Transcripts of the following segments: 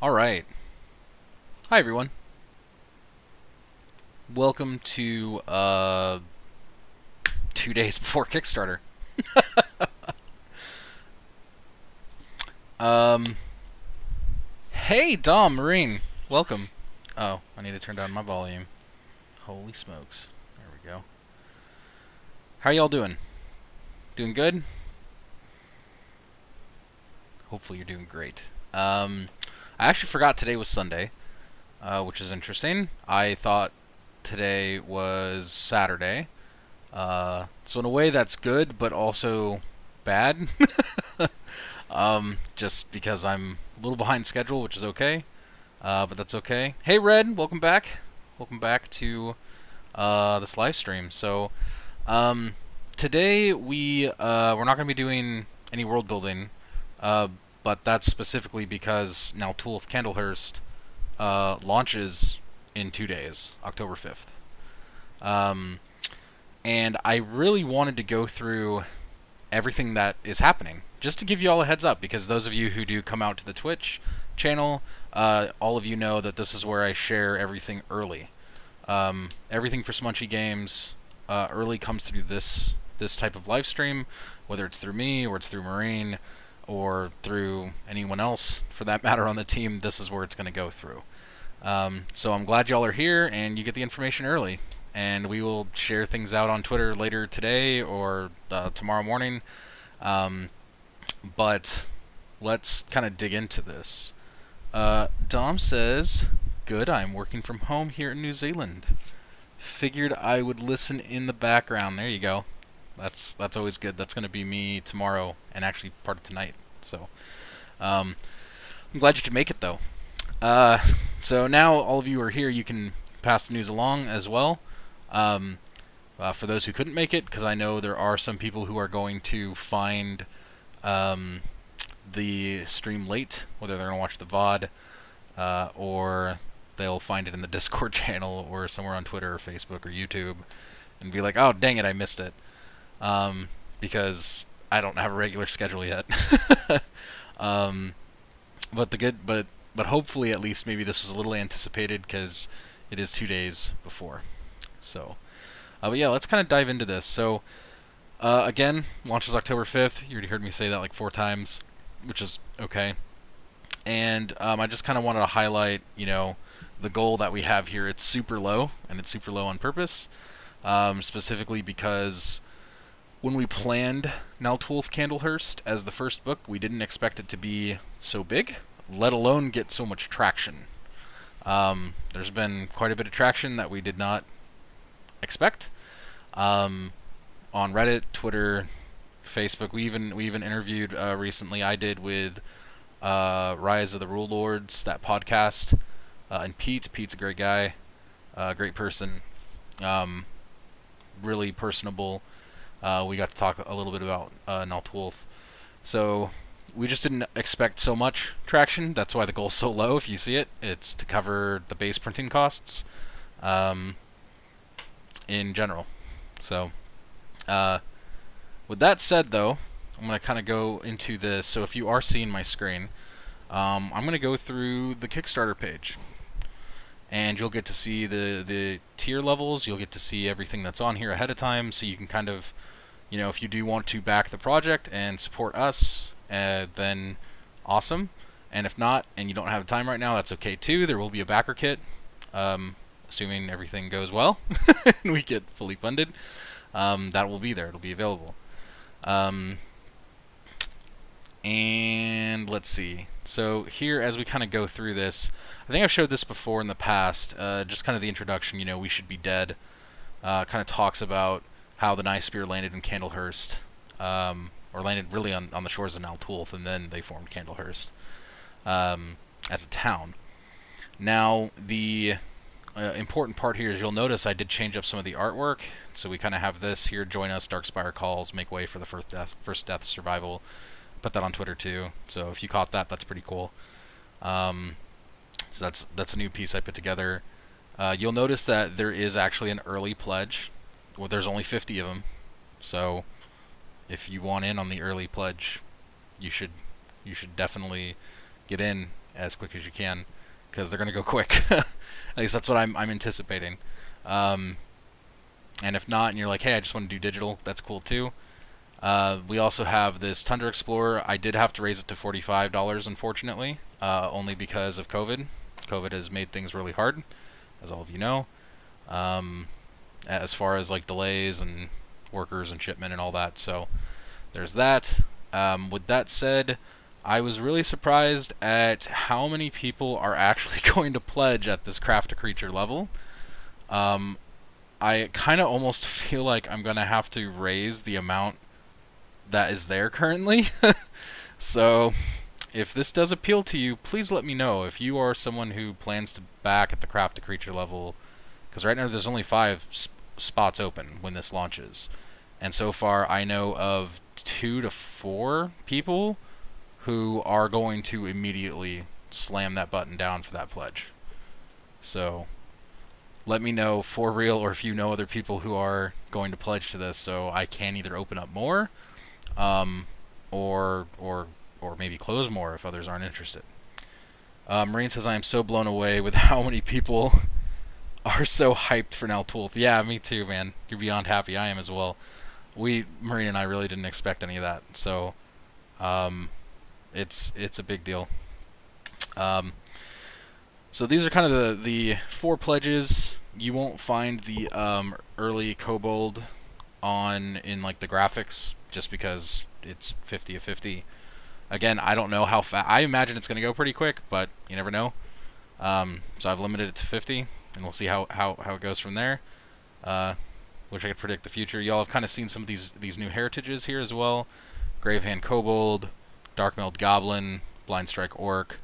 Alright. Hi everyone. Welcome to 2 days before Kickstarter. Um Hey Dom Marine. Welcome. Oh, I need to turn down my volume. Holy smokes. There we go. How are y'all doing? Doing good? Hopefully you're doing great. I actually forgot today was Sunday, which is interesting. I thought today was Saturday. So in a way that's good, but also bad. Just because I'm a little behind schedule, which is okay. But that's okay. Hey Red, welcome back. Welcome back to this live stream. So today we're not going to be doing any world building, but that's specifically because Naltulth Candlehurst launches in 2 days, October 5th. And I really wanted to go through everything that is happening, just to give you all a heads up, because those of you who do come out to the Twitch channel, all of you know that this is where I share everything early. Everything for Smunchy Games early comes through this type of live stream, whether it's through me or it's through Marine or through anyone else for that matter on the team. This is where it's going to go through. So I'm glad y'all are here and you get the information early. And we will share things out on Twitter later today or tomorrow morning. But let's kind of dig into this. Dom says, good, I'm working from home here in New Zealand. Figured I would listen in the background. There you go. That's always good. That's going to be me tomorrow and actually part of tonight. So I'm glad you could make it, though. So now all of you are here. You can pass the news along as well. For those who couldn't make it, because I know there are some people who are going to find the stream late, whether they're going to watch the VOD or they'll find it in the Discord channel or somewhere on Twitter or Facebook or YouTube and be like, oh, dang it, I missed it. Because I don't have a regular schedule yet. But hopefully at least maybe this was a little anticipated because it is 2 days before. So, but yeah, let's kind of dive into this. So, again, launches October 5th. You already heard me say that like 4 times, which is okay. And I just kind of wanted to highlight, the goal that we have here. It's super low, and it's super low on purpose, specifically because when we planned Naltulth Candlehurst as the first book, we didn't expect it to be so big, let alone get so much traction. There's been quite a bit of traction that we did not expect on Reddit, Twitter, Facebook. We even interviewed recently. I did with Rise of the Rule Lords, that podcast, and Pete's a great guy, great person, really personable. We got to talk a little bit about Naltulth. So we just didn't expect so much traction. That's why the goal's so low. If you see it, it's to cover the base printing costs in general. So with that said, though, I'm going to kind of go into this. So if you are seeing my screen, I'm going to go through the Kickstarter page. And you'll get to see the tier levels. You'll get to see everything that's on here ahead of time, so you can kind of, if you do want to back the project and support us, then awesome. And if not, and you don't have time right now, that's okay too. There will be a backer kit, assuming everything goes well and we get fully funded. That will be there. It'll be available. And let's see. So here, as we kind of go through this, I think I've showed this before in the past, just kind of the introduction, We Should Be Dead, kind of talks about how the Knife Spear landed in Candlehurst, or landed really on the shores of Naltulth, and then they formed Candlehurst as a town. Now, the important part here is you'll notice I did change up some of the artwork, so we kind of have this here, join us, Dark Spire calls, make way for the first death survival. Put that on Twitter too, so if you caught that, that's pretty cool. So that's a new piece I put together. You'll notice that there is actually an early pledge. Well, there's only 50 of them, so if you want in on the early pledge, you should definitely get in as quick as you can, because they're going to go quick. At least that's what I'm anticipating. And if not, and you're like, hey, I just want to do digital, that's cool too. We also have this Tundra Explorer. I did have to raise it to $45, unfortunately, only because of COVID. COVID has made things really hard, as all of you know, as far as like delays and workers and shipment and all that. So there's that. With that said, I was really surprised at how many people are actually going to pledge at this Craft a Creature level. I kind of almost feel like I'm going to have to raise the amount that is there currently. So if this does appeal to you, please let me know if you are someone who plans to back at the Craft a Creature level, because right now there's only 5 spots open when this launches, and so far I know of 2 to 4 people who are going to immediately slam that button down for that pledge. So let me know for real, or if you know other people who are going to pledge to this, so I can either open up more, or maybe close more if others aren't interested. Marine says, I am so blown away with how many people are so hyped for Naltulth. Yeah, me too, man. You're beyond happy. I am as well. Marine and I really didn't expect any of that. So, it's a big deal. So these are kind of the 4 pledges. You won't find the early Kobold in like the graphics, just because it's 50 of 50. Again, I don't know how fast. I imagine it's going to go pretty quick, but you never know. So I've limited it to 50, and we'll see how it goes from there. Wish I could predict the future. Y'all have kind of seen some of these new heritages here as well. Gravehand Kobold, Dark-Milled Goblin, Blind Strike Orc.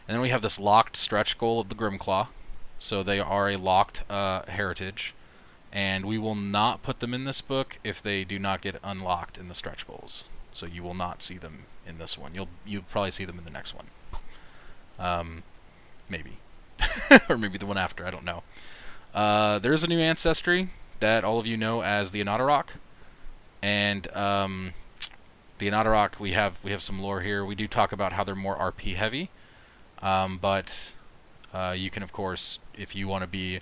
And then we have this locked stretch goal of the Grimclaw. So they are a locked heritage. And we will not put them in this book if they do not get unlocked in the stretch goals. So you will not see them in this one. You'll probably see them in the next one. Maybe. Or maybe the one after, I don't know. There's a new ancestry that all of you know as the Anatarok. And the Anatarok, we have some lore here. We do talk about how they're more RP heavy. But you can, of course, if you want to be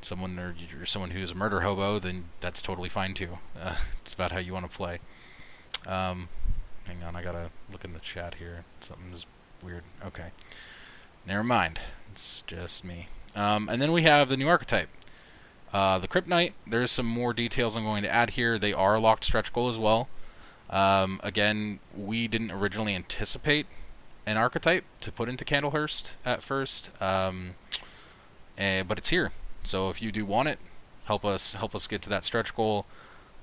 someone, or you're someone who's a murder hobo, then that's totally fine too. It's about how you want to play. Hang on, I gotta look in the chat here. Something's weird. Okay. Never mind. It's just me. And then we have the new archetype. The Krypt Knight. There's some more details I'm going to add here. They are a locked stretch goal as well. Again, we didn't originally anticipate an archetype to put into Candlehurst at first, but it's here. So if you do want it, help us get to that stretch goal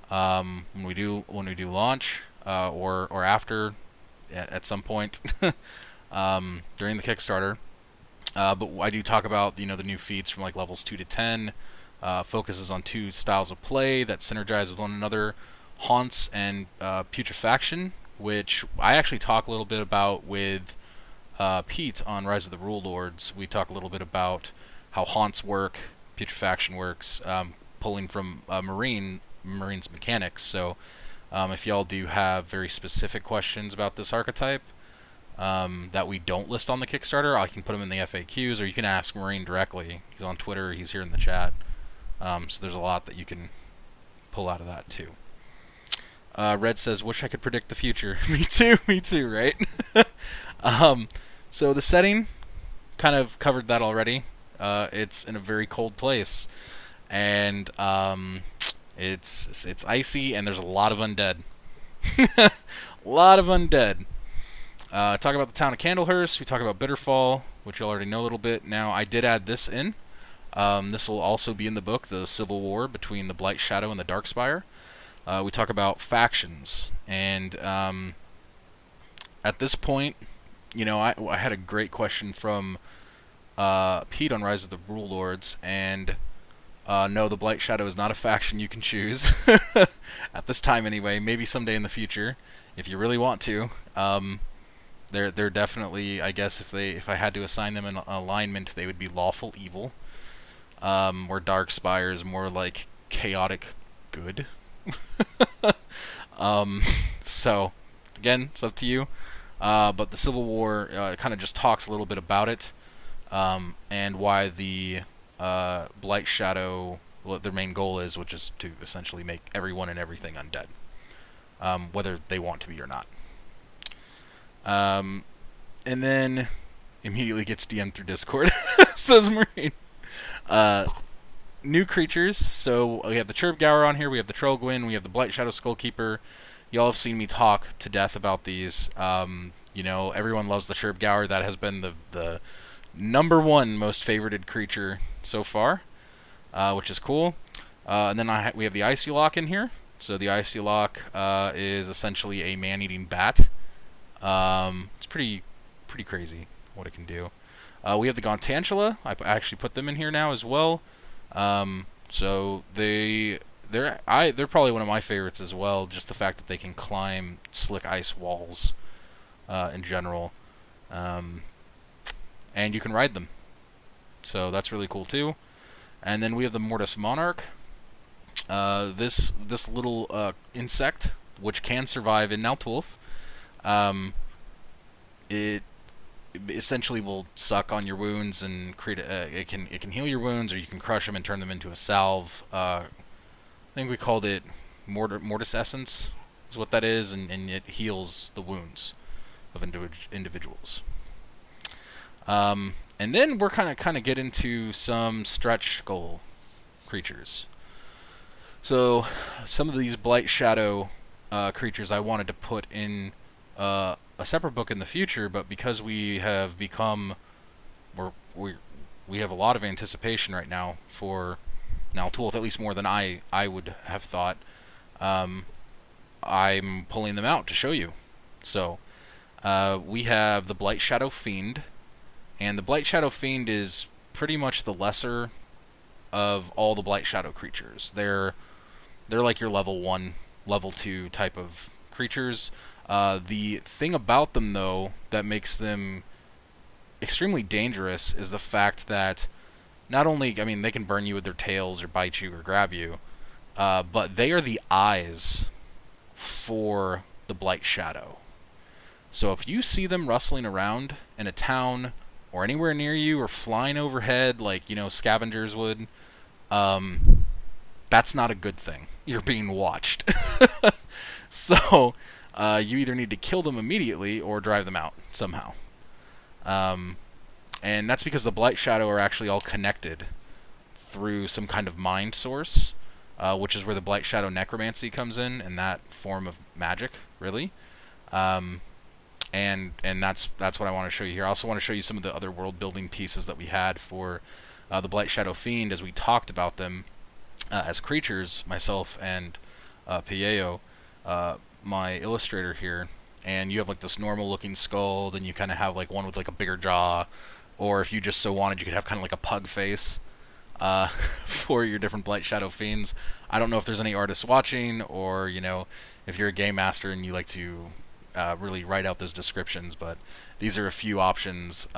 when we do launch, or after at some point during the Kickstarter. But I do talk about the new feats from like levels 2 to 10. Focuses on 2 styles of play that synergize with one another: Haunts and Putrefaction, which I actually talk a little bit about with Pete on Rise of the Rule Lords. We talk a little bit about how Haunts work, Putrefaction works, pulling from Marine's mechanics. So if y'all do have very specific questions about this archetype that we don't list on the Kickstarter, I can put them in the FAQs, or you can ask Marine directly. He's on Twitter, he's here in the chat. So there's a lot that you can pull out of that too. Red says, wish I could predict the future. Me too, right? So the setting, kind of covered that already. It's in a very cold place, and it's icy, and there's a lot of undead. A lot of undead. Talk about the town of Candlehurst. We talk about Bitterfall, which you already know a little bit. Now, I did add this in. This will also be in the book, the Civil War between the Blight Shadow and the Dark Spire. We talk about factions, and at this point, I had a great question from Pete on Rise of the Rule Lords, and no, the Blight Shadow is not a faction you can choose at this time anyway. Maybe someday in the future, if you really want to. They're definitely, I guess, if I had to assign them an alignment, they would be lawful evil. Where Dark Spire is more like chaotic good. So again, it's up to you. but the Civil War kind of just talks a little bit about it, and why the Blight Shadow, what their main goal is, which is to essentially make everyone and everything undead, whether they want to be or not. And then immediately gets DM'd through Discord, says Marine. New creatures, so we have the Chirpgower on here, we have the Trollgwyn, we have the Blight Shadow Skullkeeper. Y'all have seen me talk to death about these. You know, everyone loves the Chirpgower. That has been the #1 most favorited creature so far, which is cool. And then we have the Icy Lock in here. So the Icy Lock is essentially a man-eating bat. It's pretty crazy what it can do. We have the Gontantula. I actually put them in here now as well. So they're probably one of my favorites as well. Just the fact that they can climb slick ice walls in general, and you can ride them. So that's really cool too. And then we have the Mortise Monarch. This little insect, which can survive in Naltulth. It essentially will suck on your wounds and create it can heal your wounds, or you can crush them and turn them into a salve. I think we called it Mortis Essence is what that is, and it heals the wounds of individuals. And then we're kind of get into some stretch goal creatures. So some of these Blight Shadow creatures I wanted to put in a separate book in the future, but because we have become, we have a lot of anticipation right now for Naltulth, at least more than I would have thought. I'm pulling them out to show you. So we have the Blight Shadow Fiend, and the Blight Shadow Fiend is pretty much the lesser of all the Blight Shadow creatures. They're like your level 1, level 2 type of creatures. The thing about them, though, that makes them extremely dangerous is the fact that not only, I mean, they can burn you with their tails or bite you or grab you, but they are the eyes for the Blight Shadow. So if you see them rustling around in a town or anywhere near you or flying overhead like, you know, scavengers would, that's not a good thing. You're being watched. So you either need to kill them immediately or drive them out somehow. And that's because the Blight Shadow are actually all connected through some kind of mind source, which is where the Blight Shadow Necromancy comes in that form of magic, really. And that's what I want to show you here. I also want to show you some of the other world building pieces that we had for the Blight Shadow Fiend as we talked about them as creatures, myself and Pieo, my illustrator here. And you have like this normal looking skull, then you kind of have like one with like a bigger jaw, or if you just so wanted, you could have kind of like a pug face for your different Blight Shadow Fiends. I don't know if there's any artists watching, or, you know, if you're a game master and you like to really write out those descriptions, but these are a few options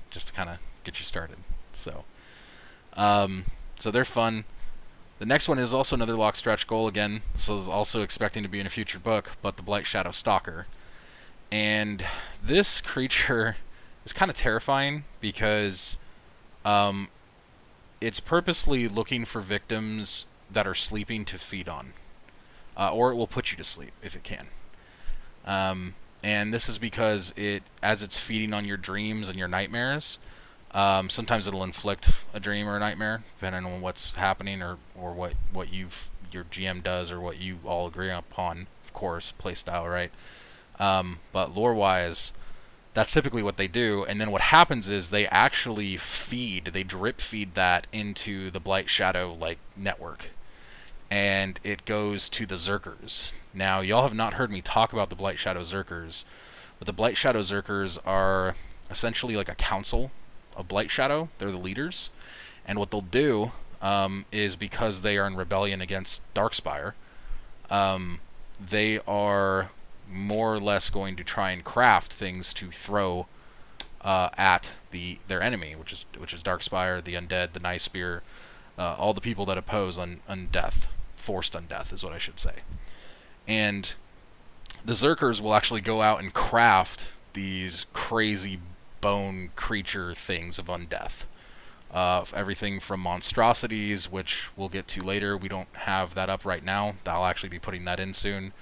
just to kind of get you started. So they're fun. The next one is also another lock stretch goal again. This is also expecting to be in a future book, but the Blight Shadow Stalker. And this creature is kind of terrifying because it's purposely looking for victims that are sleeping to feed on, or it will put you to sleep if it can. And this is because as it's feeding on your dreams and your nightmares, sometimes it'll inflict a dream or a nightmare, depending on what's happening or what your GM does or what you all agree upon, of course, playstyle, right? But lore-wise, that's typically what they do, and then what happens is they actually they drip feed that into the Blight Shadow like network, and it goes to the Zerkers. Now, y'all have not heard me talk about the Blight Shadow Zerkers, but the Blight Shadow Zerkers are essentially like a council of Blight Shadow. They're the leaders, and what they'll do is, because they are in rebellion against Darkspire, they are more or less going to try and craft things to throw at their enemy, which is Darkspire, the undead, the Night Spear, all the people that oppose undeath, forced undeath is what I should say. And the Zerkers will actually go out and craft these crazy bone creature things of undeath. Everything from monstrosities, which we'll get to later. We don't have that up right now. I'll actually be putting that in soon.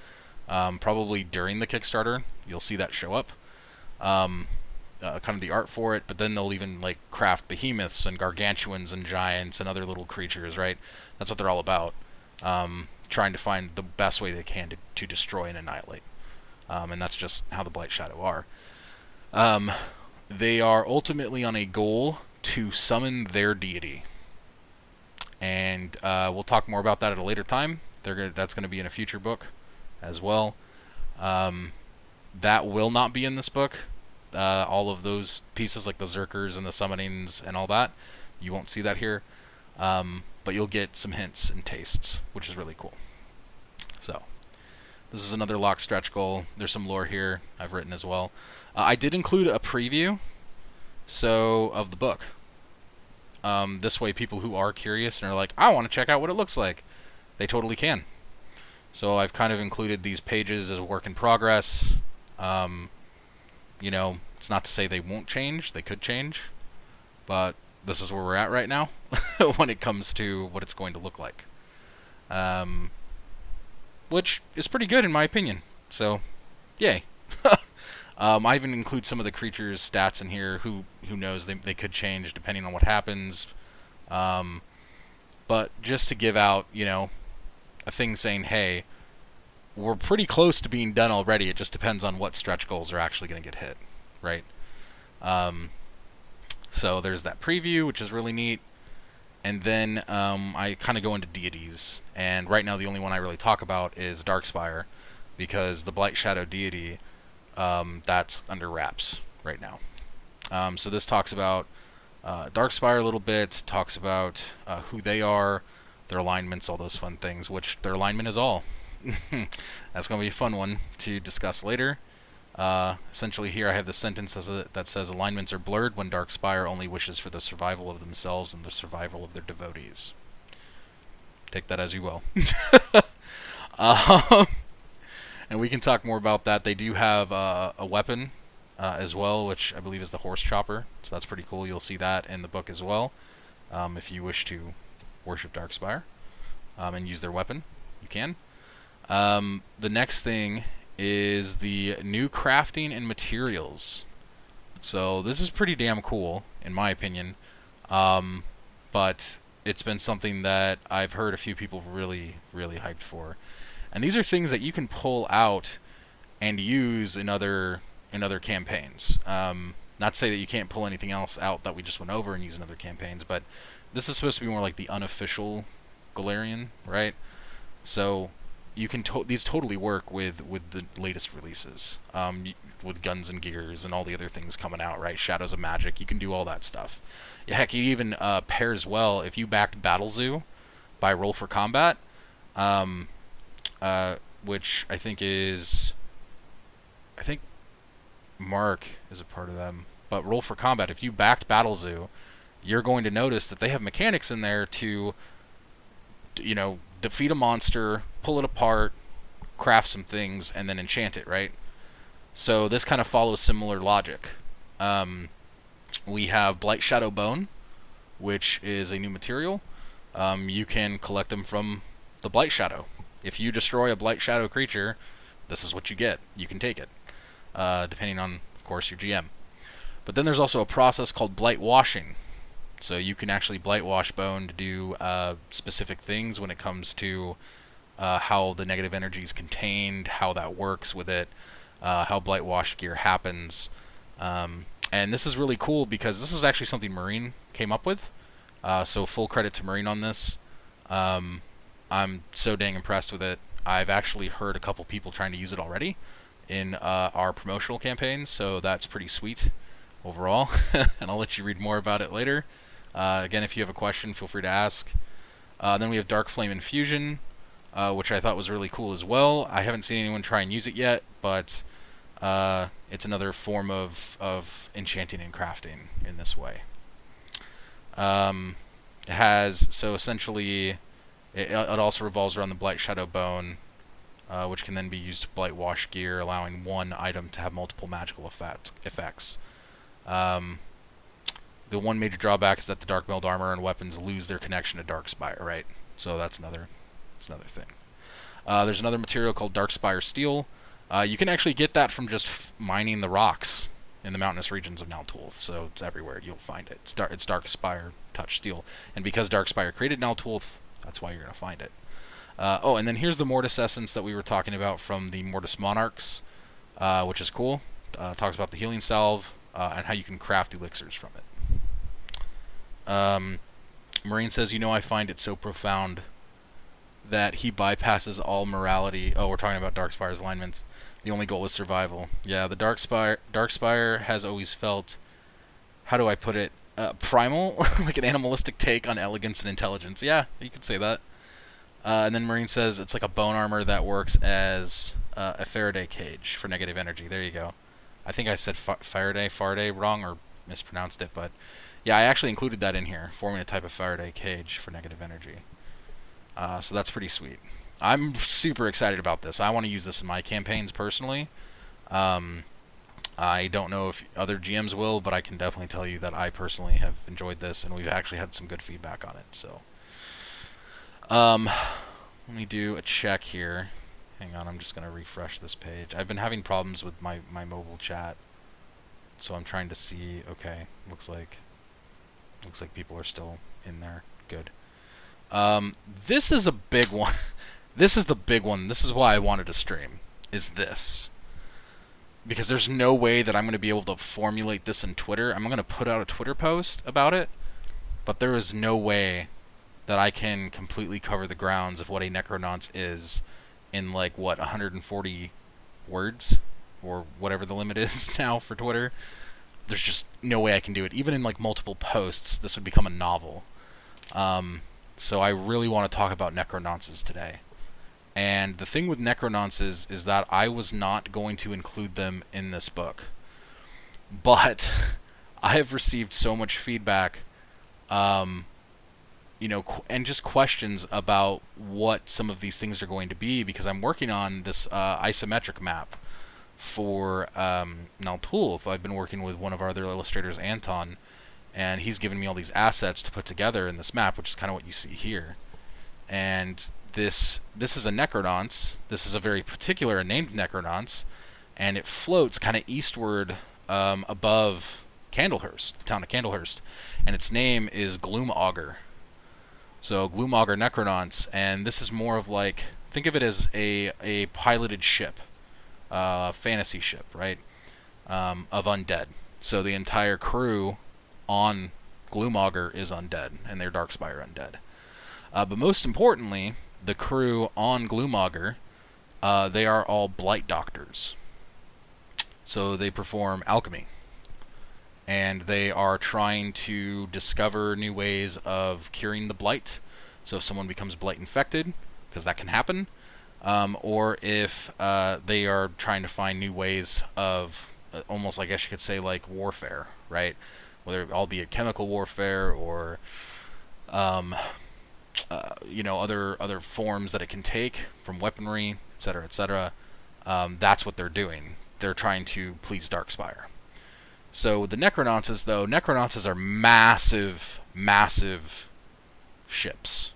Probably during the Kickstarter, you'll see that show up. Kind of the art for it, but then they'll even like craft behemoths and gargantuans and giants and other little creatures, right? That's what they're all about. Trying to find the best way they can to destroy and annihilate. And that's just how the Blight Shadow are. They are ultimately on a goal to summon their deity. And we'll talk more about that at a later time. That's going to be in a future book as well. That will not be in this book. All of those pieces like the Zerkers and the summonings and all that, you won't see that here. But you'll get some hints and tastes, which is really cool. So, this is another lock stretch goal. There's some lore here I've written as well. I did include a preview of the book. This way people who are curious and are like, I want to check out what it looks like, they totally can. So I've kind of included these pages as a work in progress. You know, it's not to say they won't change. They could change. But this is where we're at right now when it comes to what it's going to look like. Which is pretty good in my opinion. So, yay. I even include some of the creatures' stats in here. Who knows? They could change depending on what happens. But just to give out, you know, a thing saying, hey, we're pretty close to being done already. It just depends on what stretch goals are actually going to get hit, right? So there's that preview, which is really neat. And then I kind of go into deities. And right now the only one I really talk about is Darkspire, because the Blight Shadow deity, that's under wraps right now. So this talks about Darkspire a little bit, talks about who they are, their alignments, all those fun things, which their alignment is all. That's going to be a fun one to discuss later. Essentially here I have the sentence that says alignments are blurred when Darkspire only wishes for the survival of themselves and the survival of their devotees. Take that as you will. And we can talk more about that. They do have a weapon as well, which I believe is the Horse Chopper. So that's pretty cool. You'll see that in the book as well. If you wish to worship Darkspire and use their weapon, you can. The next thing is the new crafting and materials. So this is pretty damn cool, in my opinion. But it's been something that I've heard a few people really, really hyped for. And these are things that you can pull out and use in other campaigns. Not to say that you can't pull anything else out that we just went over and use in other campaigns, but this is supposed to be more like the unofficial Golarion, right? So you can these totally work with the latest releases, with Guns and Gears and all the other things coming out, right? Shadows of Magic, you can do all that stuff. Heck, it even pairs well if you backed Battle Zoo by Roll for Combat, which I think Mark is a part of them. But Roll for Combat, if you backed Battle Zoo, you're going to notice that they have mechanics in there to, you know, defeat a monster, pull it apart, craft some things, and then enchant it, right? So this kind of follows similar logic. We have Blight Shadow Bone, which is a new material. You can collect them from the Blight Shadow. If you destroy a Blight Shadow creature, this is what you get. You can take it, depending on, of course, your GM. But then there's also a process called Blight Washing. So you can actually Blight Wash Bone to do specific things when it comes to how the negative energy is contained, how that works with it, how Blight Wash gear happens. And this is really cool because this is actually something Marine came up with. So full credit to Marine on this. I'm so dang impressed with it. I've actually heard a couple people trying to use it already in our promotional campaigns, so that's pretty sweet overall. And I'll let you read more about it later. Again, if you have a question, feel free to ask. Then we have Dark Flame Infusion, which I thought was really cool as well. I haven't seen anyone try and use it yet, but it's another form of enchanting and crafting in this way. It has, so essentially, it also revolves around the Blight Shadow Bone, which can then be used to blight wash gear, allowing one item to have multiple magical effects. The one major drawback is that the Dark Meld armor and weapons lose their connection to Dark Spire, right? So that's another thing. There's another material called Dark Spire Steel. You can actually get that from just mining the rocks in the mountainous regions of Naltulth, so it's everywhere. You'll find it. It's Dark Spire Touch Steel. And because Dark Spire created Naltulth, that's why you're going to find it. Oh, and then here's the Mortise essence that we were talking about from the Mortise Monarchs, which is cool. Talks about the healing salve and how you can craft elixirs from it. Marine says, I find it so profound that he bypasses all morality. Oh, we're talking about Darkspire's alignments. The only goal is survival. Yeah, the Darkspire has always felt, how do I put it, primal, like an animalistic take on elegance and intelligence. Yeah, you could say that. And then Marine says it's like a bone armor that works as a Faraday cage for negative energy. There you go. I think I said Faraday wrong or mispronounced it, but yeah, I actually included that in here, forming a type of Faraday cage for negative energy. So that's pretty sweet. I'm super excited about this. I want to use this in my campaigns personally. I don't know if other GMs will, but I can definitely tell you that I personally have enjoyed this, and we've actually had some good feedback on it. So, let me do a check here. Hang on, I'm just going to refresh this page. I've been having problems with my mobile chat, so I'm trying to see. Okay, looks like people are still in there. Good. This is a big one. This is the big one. This is why I wanted to stream, is this. Because there's no way that I'm going to be able to formulate this in Twitter. I'm going to put out a Twitter post about it, but there is no way that I can completely cover the grounds of what a Necronauts is in, 140 words, or whatever the limit is now for Twitter. There's just no way I can do it. Even in, multiple posts, this would become a novel. So I really want to talk about Necronauts today. And the thing with Necronauts is that I was not going to include them in this book. But I have received so much feedback, and just questions about what some of these things are going to be, because I'm working on this isometric map for Naltulth. I've been working with one of our other illustrators, Anton, and he's given me all these assets to put together in this map, which is kind of what you see here. And this is a Necronauts. This is a very particular named Necronauts, and it floats kind of eastward above Candlehurst, the town of Candlehurst, and its name is Gloomauger. So Gloomauger Necronauts, and this is more of think of it as a piloted ship, fantasy ship, right, of undead. So the entire crew on Gloomauger is undead, and they're Darkspire undead. But most importantly, the crew on Gloomauger, they are all Blight doctors. So they perform alchemy. And they are trying to discover new ways of curing the Blight. So if someone becomes Blight infected, because that can happen, or if they are trying to find new ways of, almost, I guess you could say, warfare, right? Whether it all be a chemical warfare or other forms that it can take from weaponry, etc., etc. That's what they're doing. They're trying to please Darkspire. So the Necronauts, though, Necronauts are massive, massive ships,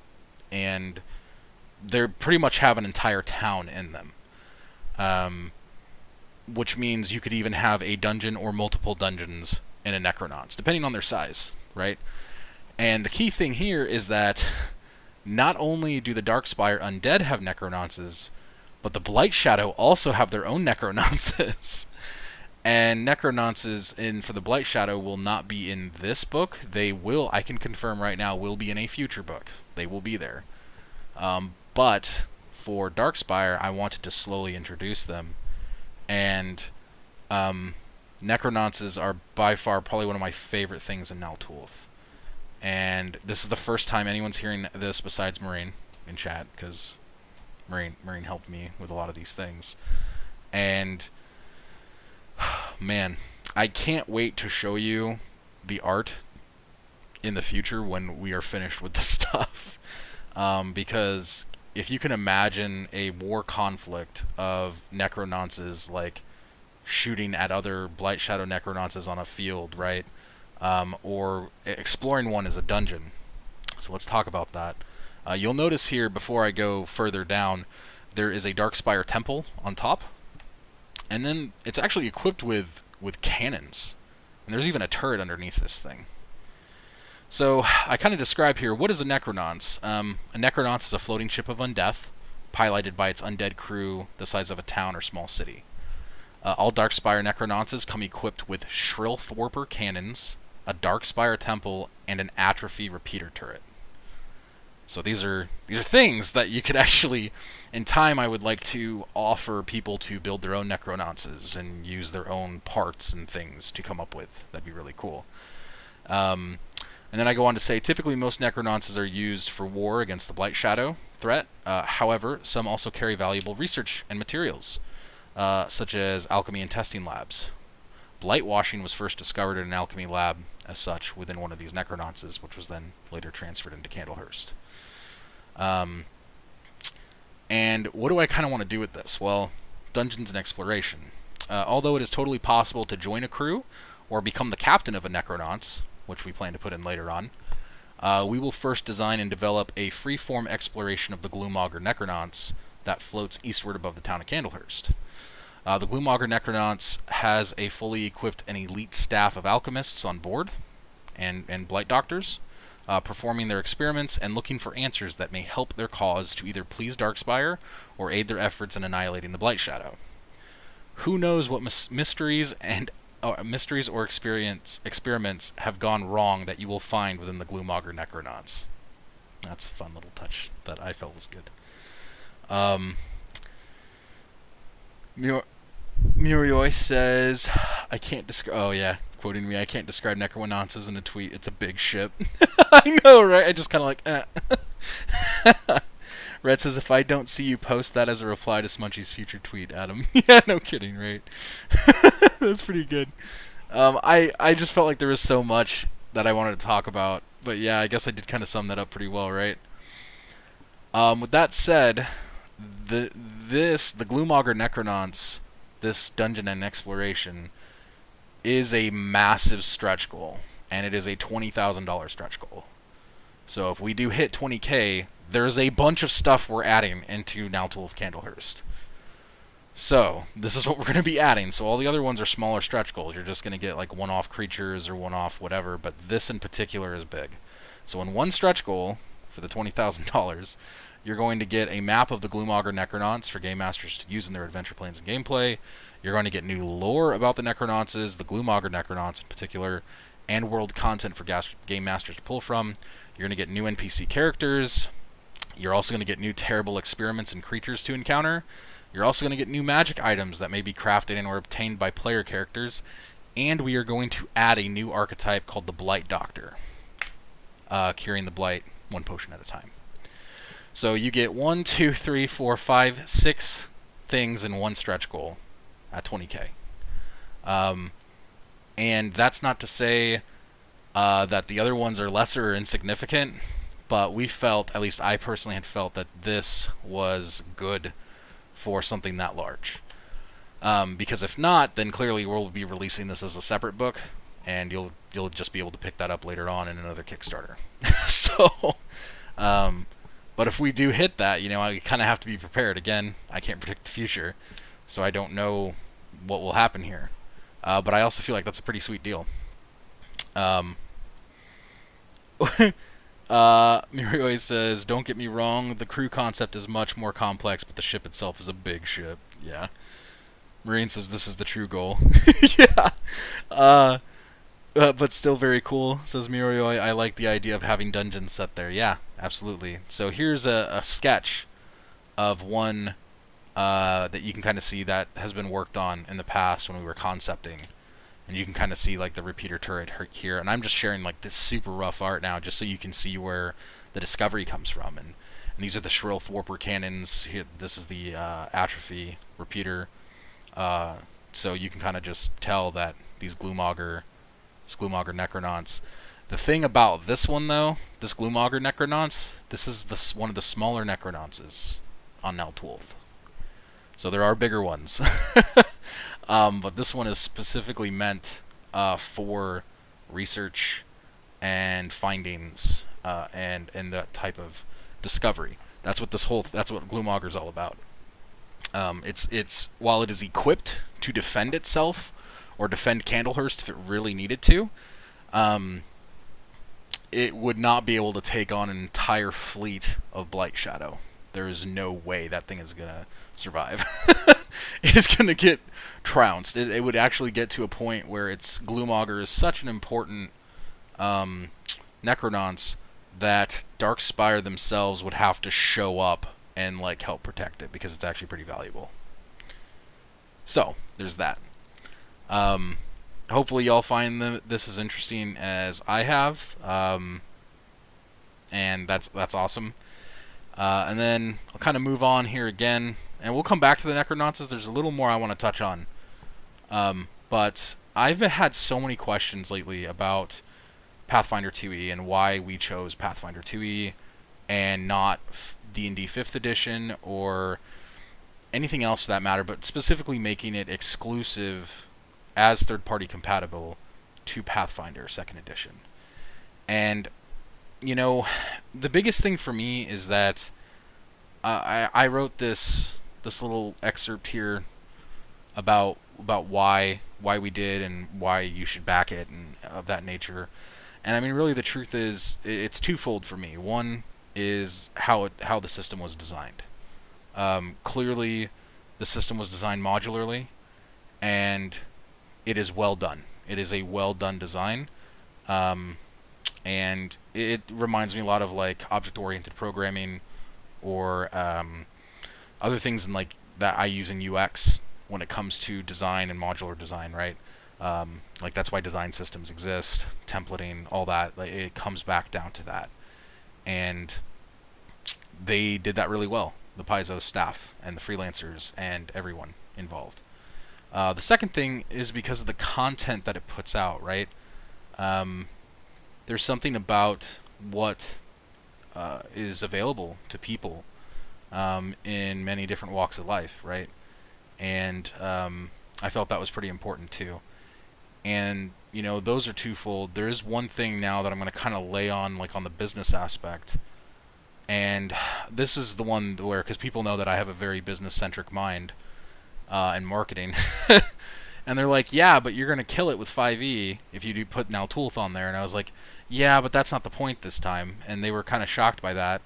and they pretty much have an entire town in them, which means you could even have a dungeon or multiple dungeons in a Necronauts, depending on their size, right? And the key thing here is that not only do the Darkspire undead have Necronauts, but the Blight Shadow also have their own Necronauts. And Necronauts for the Blight Shadow will not be in this book. They will, I can confirm right now, will be in a future book. They will be there. But for Darkspire, I wanted to slowly introduce them. And Necronauts are by far probably one of my favorite things in Naltulth. And this is the first time anyone's hearing this besides Marine in chat, because Marine helped me with a lot of these things. And man, I can't wait to show you the art in the future when we are finished with this stuff. Because if you can imagine a war conflict of necrononces like shooting at other Blight Shadow necrononces on a field, right? Or exploring one as a dungeon. So let's talk about that. You'll notice here, before I go further down, there is a Dark Spire temple on top, and then it's actually equipped with cannons, and there's even a turret underneath this thing. So I kind of describe here, what is a necrononce? A necrononce is a floating ship of undeath, piloted by its undead crew the size of a town or small city. All Dark Spire necrononces come equipped with Shrill Thwarper cannons, a Dark Spire temple, and an Atrophy repeater turret. So these are things that you could actually, in time, I would like to offer people to build their own necrononces and use their own parts and things to come up with. That'd be really cool. And then I go on to say, typically most necrononces are used for war against the Blight Shadow threat. However, some also carry valuable research and materials, such as alchemy and testing labs. Blight washing was first discovered in an alchemy lab as such within one of these necrononces, which was then later transferred into Candlehurst. And what do I kind of want to do with this? Well, dungeons and exploration. Although it is totally possible to join a crew or become the captain of a necrononce, which we plan to put in later on, we will first design and develop a free-form exploration of the Gloomauger necrononce that floats eastward above the town of Candlehurst. The Gloomauger necrononce has a fully equipped and elite staff of alchemists on board and blight doctors, performing their experiments and looking for answers that may help their cause to either please Darkspire or aid their efforts in annihilating the Blight Shadow. Who knows what mysteries or experiments have gone wrong that you will find within the Gloomauger necrononce. That's a fun little touch that I felt was good. Murioi says, I can't describe... Oh, yeah. Quoting me, I can't describe necrononces in a tweet. It's a big ship. I know, right? I just kind of like, Red says, if I don't see you post that as a reply to Smunchy's future tweet, Adam. Yeah, no kidding, right? That's pretty good. I just felt like there was so much that I wanted to talk about. But yeah, I guess I did kind of sum that up pretty well, right? With that said, the Gloomauger necrononce, this dungeon and exploration, is a massive stretch goal, and it is a $20,000 stretch goal. So if we do hit 20k, there's a bunch of stuff we're adding into Naltulth Candlehurst. So this is what we're going to be adding. So all the other ones are smaller stretch goals. You're just going to get like one-off creatures or one-off whatever, but this in particular is big. So in one stretch goal, for the $20,000, you're going to get a map of the Gloomauger necrononce for game masters to use in their adventure plans and gameplay. You're going to get new lore about the necrononces, the Gloomauger necrononce in particular, and world content for game masters to pull from. You're going to get new NPC characters. You're also going to get new terrible experiments and creatures to encounter. You're also going to get new magic items that may be crafted and or obtained by player characters. And we are going to add a new archetype called the Blight Doctor, curing the Blight one potion at a time. So you get 1, 2, 3, 4, 5, 6 things in one stretch goal at 20k. And that's not to say that the other ones are lesser or insignificant, but we felt, at least I personally had felt, that this was good for something that large. Because if not, then clearly we'll be releasing this as a separate book, and you'll just be able to pick that up later on in another Kickstarter. So, but if we do hit that, you know, I kind of have to be prepared. Again, I can't predict the future, so I don't know what will happen here. But I also feel like that's a pretty sweet deal. Murioi says, don't get me wrong, the crew concept is much more complex, but the ship itself is a big ship. Yeah. Marine says this is the true goal. Yeah. But still very cool, says Murioi. I like the idea of having dungeons set there. Yeah, absolutely. So here's a sketch of one that you can kind of see that has been worked on in the past when we were concepting. And you can kind of see like the repeater turret here. And I'm just sharing like this super rough art now just so you can see where the discovery comes from. And these are the Shrill Thwarper cannons. Here, this is the Atrophy repeater. So you can kind of just tell that this Gloomauger necrononce The thing about this one, though, this Gloomauger Necronauts, this is one of the smaller Necronauts on Naltulth. So there are bigger ones. But this one is specifically meant for research and findings and that type of discovery. That's what that's what Gloomauger is all about. It's while it is equipped to defend itself or defend Candlehurst if it really needed to, it would not be able to take on an entire fleet of Blight Shadow. There is no way that thing is gonna survive. It is gonna get trounced. It would actually get to a point where its Gloomauger is such an important Necronauts that Dark Spire themselves would have to show up and like help protect it because it's actually pretty valuable. So there's that. Hopefully y'all find this as interesting as I have, and that's awesome. And then I'll kind of move on here again, and we'll come back to the Necronauts. There's a little more I want to touch on, but I've had so many questions lately about Pathfinder 2e and why we chose Pathfinder 2e and not D&D 5th edition or anything else for that matter, but specifically making it exclusive as third-party compatible to Pathfinder 2nd edition. And, you know, the biggest thing for me is that I wrote this little excerpt here about why we did and why you should back it and of that nature. And I mean, really, the truth is, it's twofold for me. One is how the system was designed. Clearly, the system was designed modularly, and it is well done. It is a well done design, and it reminds me a lot of like object-oriented programming or other things in like that I use in UX when it comes to design and modular design, right? Like that's why design systems exist, templating, all that. Like it comes back down to that, and they did that really well. The Paizo staff and the freelancers and everyone involved. The second thing is because of the content that it puts out, right? There's something about what is available to people in many different walks of life, right? And I felt that was pretty important too. And, you know, those are twofold. There is one thing now that I'm going to kind of lay on, like on the business aspect. And this is the one where, because people know that I have a very business-centric mind in marketing. And they're like, yeah, but you're going to kill it with 5e if you do put Naltulth on there. And I was like, yeah, but that's not the point this time. And they were kind of shocked by that.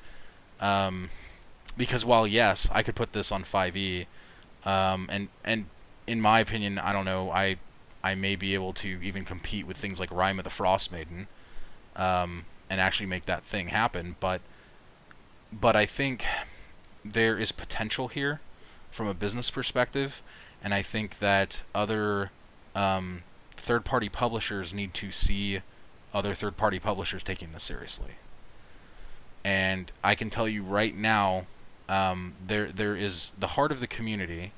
Because while, yes, I could put this on 5e, and in my opinion, I don't know, I may be able to even compete with things like Rime of the Frost Maiden, and actually make that thing happen. But I think there is potential here from a business perspective, and I think that other third-party publishers need to see other third-party publishers taking this seriously. And I can tell you right now, there is the heart of the community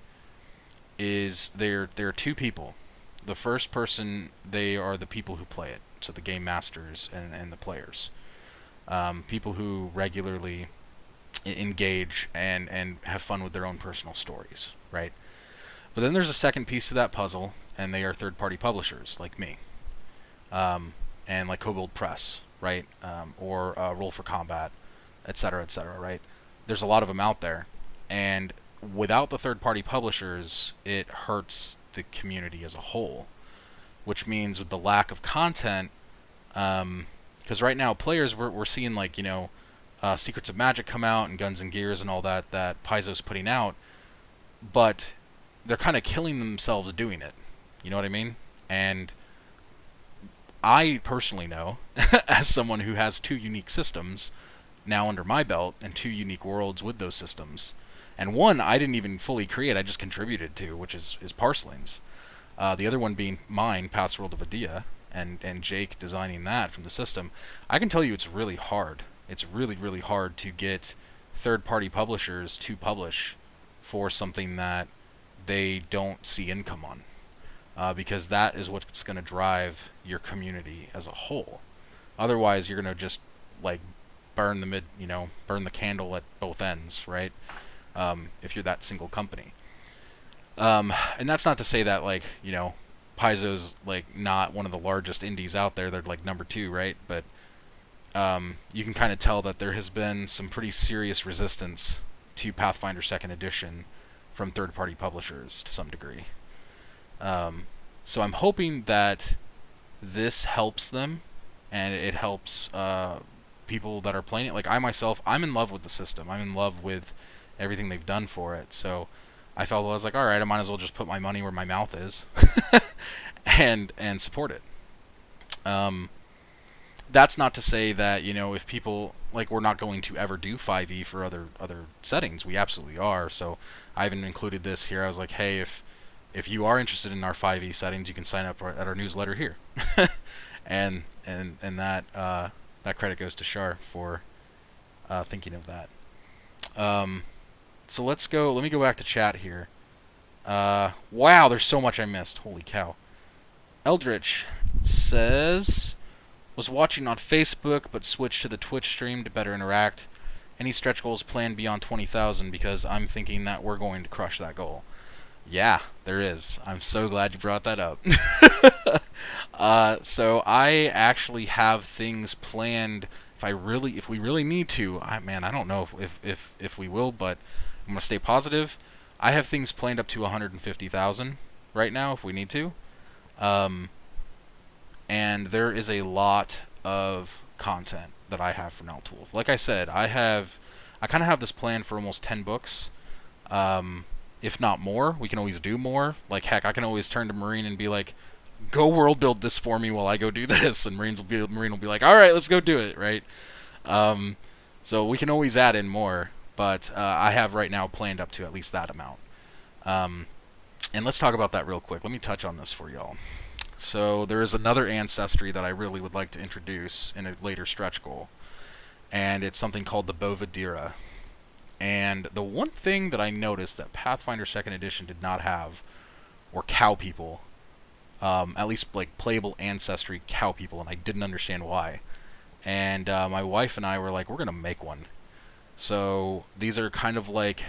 is there are two people. The first person, they are the people who play it, so the game masters and the players, people who regularly engage and have fun with their own personal stories, right? But then there's a second piece to that puzzle, and they are third-party publishers like me, and like Kobold Press, right? Or Roll for Combat, etc., right? There's a lot of them out there, and without the third-party publishers, it hurts the community as a whole, which means with the lack of content, because right now players, we're seeing like, you know, Secrets of Magic come out and Guns and Gears and all that Paizo's putting out, but they're kind of killing themselves doing it. You know what I mean? And I personally know, as someone who has 2 unique systems now under my belt and 2 unique worlds with those systems, and one I didn't even fully create, I just contributed to, which is Parslings. The other one being mine, Path's World of Adia, and Jake designing that from the system. I can tell you it's really hard. It's really, really hard to get third-party publishers to publish for something that they don't see income on, because that is what's going to drive your community as a whole. Otherwise, you're gonna just like burn burn the candle at both ends, right? If you're that single company. And that's not to say that like Paizo's like not one of the largest indies out there. They're like number 2, right? But you can kind of tell that there has been some pretty serious resistance to Pathfinder 2nd Edition from third-party publishers to some degree. So I'm hoping that this helps them, and it helps people that are playing it. Like I myself, I'm in love with the system. I'm in love with everything they've done for it. So I felt, I was like, all right, I might as well just put my money where my mouth is and support it. That's not to say that, if people, like, we're not going to ever do 5e for other settings. We absolutely are. So I even included this here. I was like, hey, if you are interested in our 5e settings, you can sign up at our newsletter here. and that credit goes to Shar for thinking of that. So let me go back to chat here. Wow, there's so much I missed. Holy cow. Eldritch says, was watching on Facebook, but switched to the Twitch stream to better interact. Any stretch goals planned beyond 20,000? Because I'm thinking that we're going to crush that goal. Yeah, there is. I'm so glad you brought that up. So I actually have things planned. If we really need to, I don't know if we will, but I'm gonna stay positive. I have things planned up to 150,000 right now if we need to. And there is a lot of content that I have for Naltulth. Like I said, I kind of have this plan for almost 10 books. If not more, we can always do more. Like, heck, I can always turn to Marine and be like, go world build this for me while I go do this. And Marine will be like, all right, let's go do it, right? So we can always add in more. But I have right now planned up to at least that amount. And let's talk about that real quick. Let me touch on this for y'all. So there is another ancestry that I really would like to introduce in a later stretch goal. And it's something called the Bovedira. And the one thing that I noticed that Pathfinder 2nd Edition did not have were cow people. At least like playable ancestry cow people, and I didn't understand why. And my wife and I were like, we're going to make one. So these are kind of like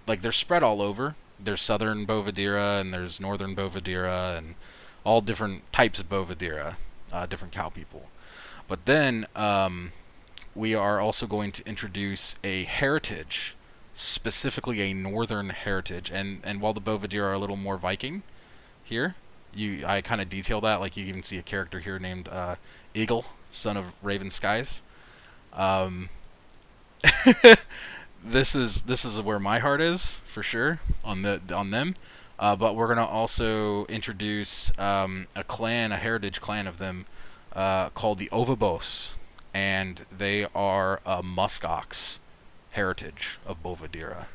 they're spread all over. There's southern Bovedira and there's northern Bovedira and all different types of Bovedira, different cow people. But then we are also going to introduce a heritage, specifically a northern heritage. And while the Bovedira are a little more Viking here, I kind of detail that. Like you even see a character here named Eagle, son of Raven Skies. This is where my heart is for sure on them. But we're gonna also introduce a heritage clan of them called the Ovabos, and they are a muskox heritage of Bovedira.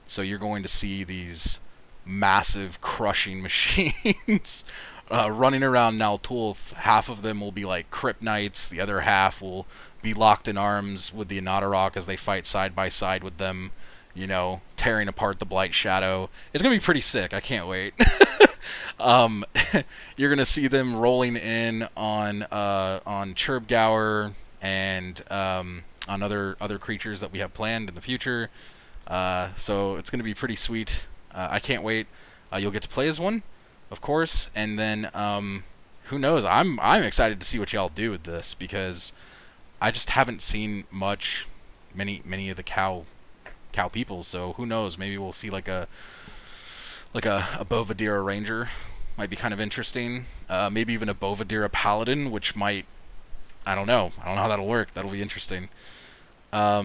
So you're going to see these massive crushing machines running around Naltulth. Half of them will be like Krypt Knights, the other half will be locked in arms with the Anatarok as they fight side by side with them, tearing apart the Blight Shadow. It's going to be pretty sick. I can't wait. You're going to see them rolling in on Churbgower and on other creatures that we have planned in the future. So it's going to be pretty sweet. I can't wait. You'll get to play as one, of course, and then who knows? I'm excited to see what y'all do with this, because I just haven't seen many of the cow people. So who knows? Maybe we'll see like a Bovedira Ranger. Might be kind of interesting. Maybe even a Bovedira Paladin, which might, I don't know how that'll work. That'll be interesting. Let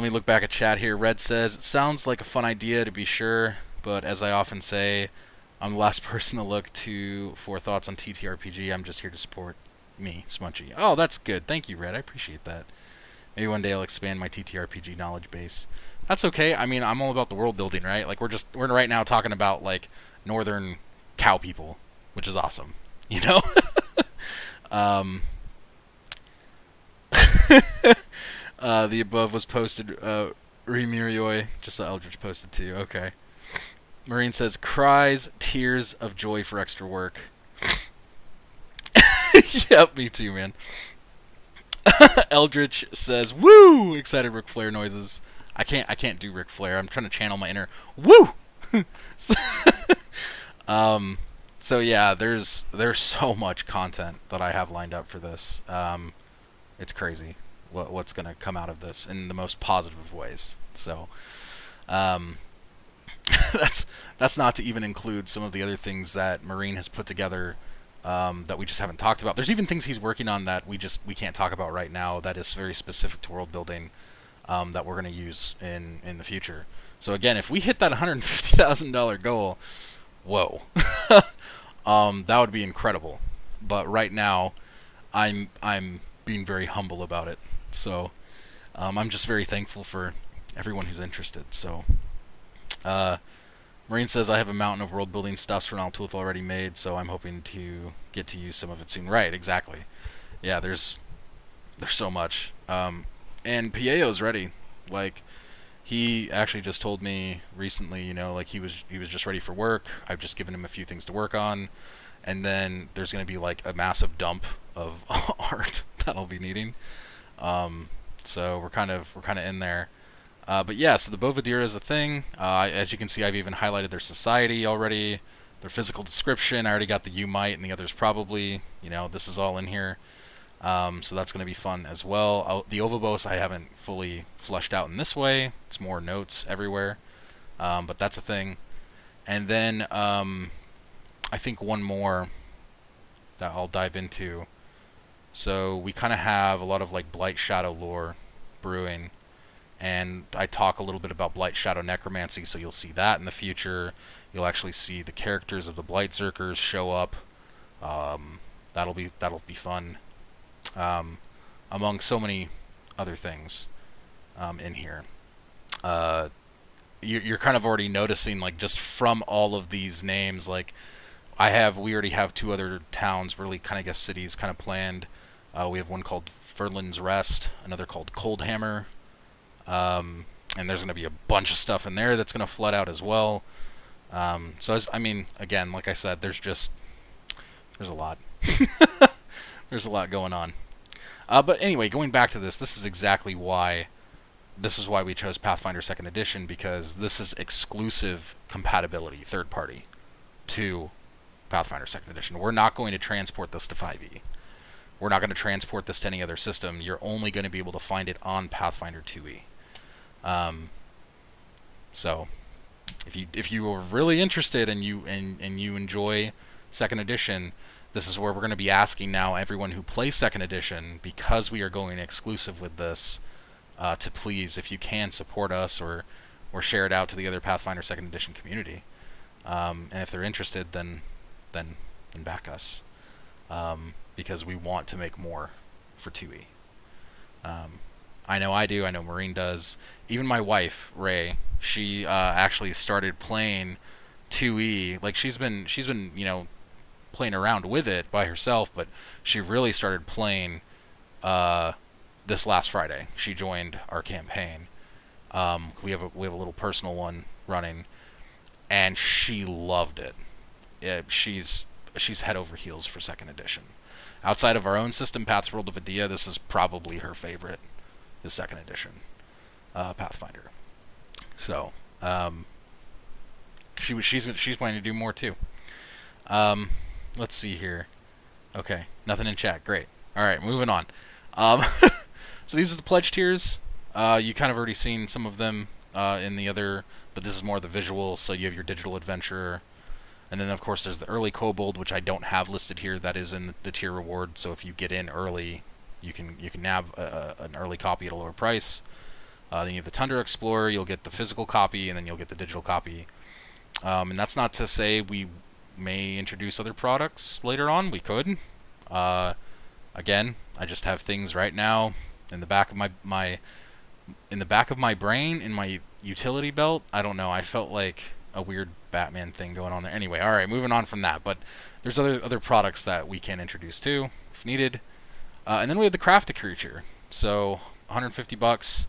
me look back at chat here. Red says, it sounds like a fun idea to be sure, but as I often say, I'm the last person to look for thoughts on TTRPG. I'm just here to support me, Smunchy. Oh, that's good. Thank you, Red. I appreciate that. Maybe one day I'll expand my TTRPG knowledge base. That's okay. I mean, I'm all about the world building, right? Like, we're right now talking about, like, northern cow people, which is awesome. The above was posted, Remurioi, just so Eldritch posted too. Okay. Marine says, cries, tears of joy for extra work. Yep, me too, man. Eldritch says, "Woo!" Excited Ric Flair noises. I can't do Ric Flair. I'm trying to channel my inner woo. So yeah, there's so much content that I have lined up for this. It's crazy what's gonna come out of this in the most positive of ways. So, um, that's not to even include some of the other things that Marine has put together that we just haven't talked about. There's even things he's working on that we can't talk about right now. That is very specific to world building that we're going to use in the future. So again, if we hit that $150,000 goal, whoa, that would be incredible. But right now, I'm being very humble about it. So I'm just very thankful for everyone who's interested. So. Marine says, I have a mountain of world building stuffs for Naltulth already made, so I'm hoping to get to use some of it soon. Right, exactly. Yeah, there's so much. And Pieo's ready. Like, he actually just told me recently, you know, like he was just ready for work. I've just given him a few things to work on, and then there's going to be like a massive dump of art that I'll be needing. So we're kind of in there. But yeah, so the Bovadira is a thing. As you can see, I've even highlighted their society already, their physical description. I already got the you might and the others probably. You know, this is all in here. So that's going to be fun as well. The Ovabos I haven't fully flushed out in this way. It's more notes everywhere. But that's a thing. And then I think one more that I'll dive into. So we kind of have a lot of like Blight Shadow lore brewing. And I talk a little bit about Blight Shadow Necromancy, so you'll see that in the future. You'll actually see the characters of the Blight Zerkers show up. That'll be fun. Among so many other things in here. You're kind of already noticing, like, just from all of these names, like, we already have two other towns, really kind of, cities kind of planned. We have one called Furlan's Rest, another called Coldhammer. And there's going to be a bunch of stuff in there that's going to flood out as well. I mean, again, like I said, there's a lot. There's a lot going on. But anyway, going back to this is exactly why we chose Pathfinder 2nd Edition, because this is exclusive compatibility, third party, to Pathfinder 2nd Edition. We're not going to transport this to 5e. We're not going to transport this to any other system. You're only going to be able to find it on Pathfinder 2e. So if you are really interested and you enjoy 2nd Edition, this is where we're going to be asking now everyone who plays 2nd Edition, because we are going exclusive with this, to please, if you can, support us or share it out to the other Pathfinder 2nd Edition community. And if they're interested, then back us, because we want to make more for 2e. I know I do. I know Marine does. Even my wife, Ray, she actually started playing 2e. Like, she's been playing around with it by herself, but she really started playing this last Friday. She joined our campaign. We have a little personal one running, and she loved it. She's head over heels for 2nd Edition. Outside of our own system, Path's World of Adia, this is probably her favorite. Is 2nd Edition Pathfinder. So she's planning to do more too. Let's see here. Okay, nothing in chat. Great. All right, moving on. So these are the pledge tiers. You kind of already seen some of them in the other, but this is more the visual. So you have your digital adventurer, and then of course there's the early kobold, which I don't have listed here. That is in the tier reward. So if you get in early, you can nab an early copy at a lower price. Then you have the Tundra Explorer. You'll get the physical copy, and then you'll get the digital copy. And that's not to say we may introduce other products later on. We could. Again, I just have things right now in the back of my brain, in my utility belt. I don't know. I felt like a weird Batman thing going on there. Anyway, all right, moving on from that. But there's other products that we can introduce too, if needed. And then we have the Craft a Creature. So $150.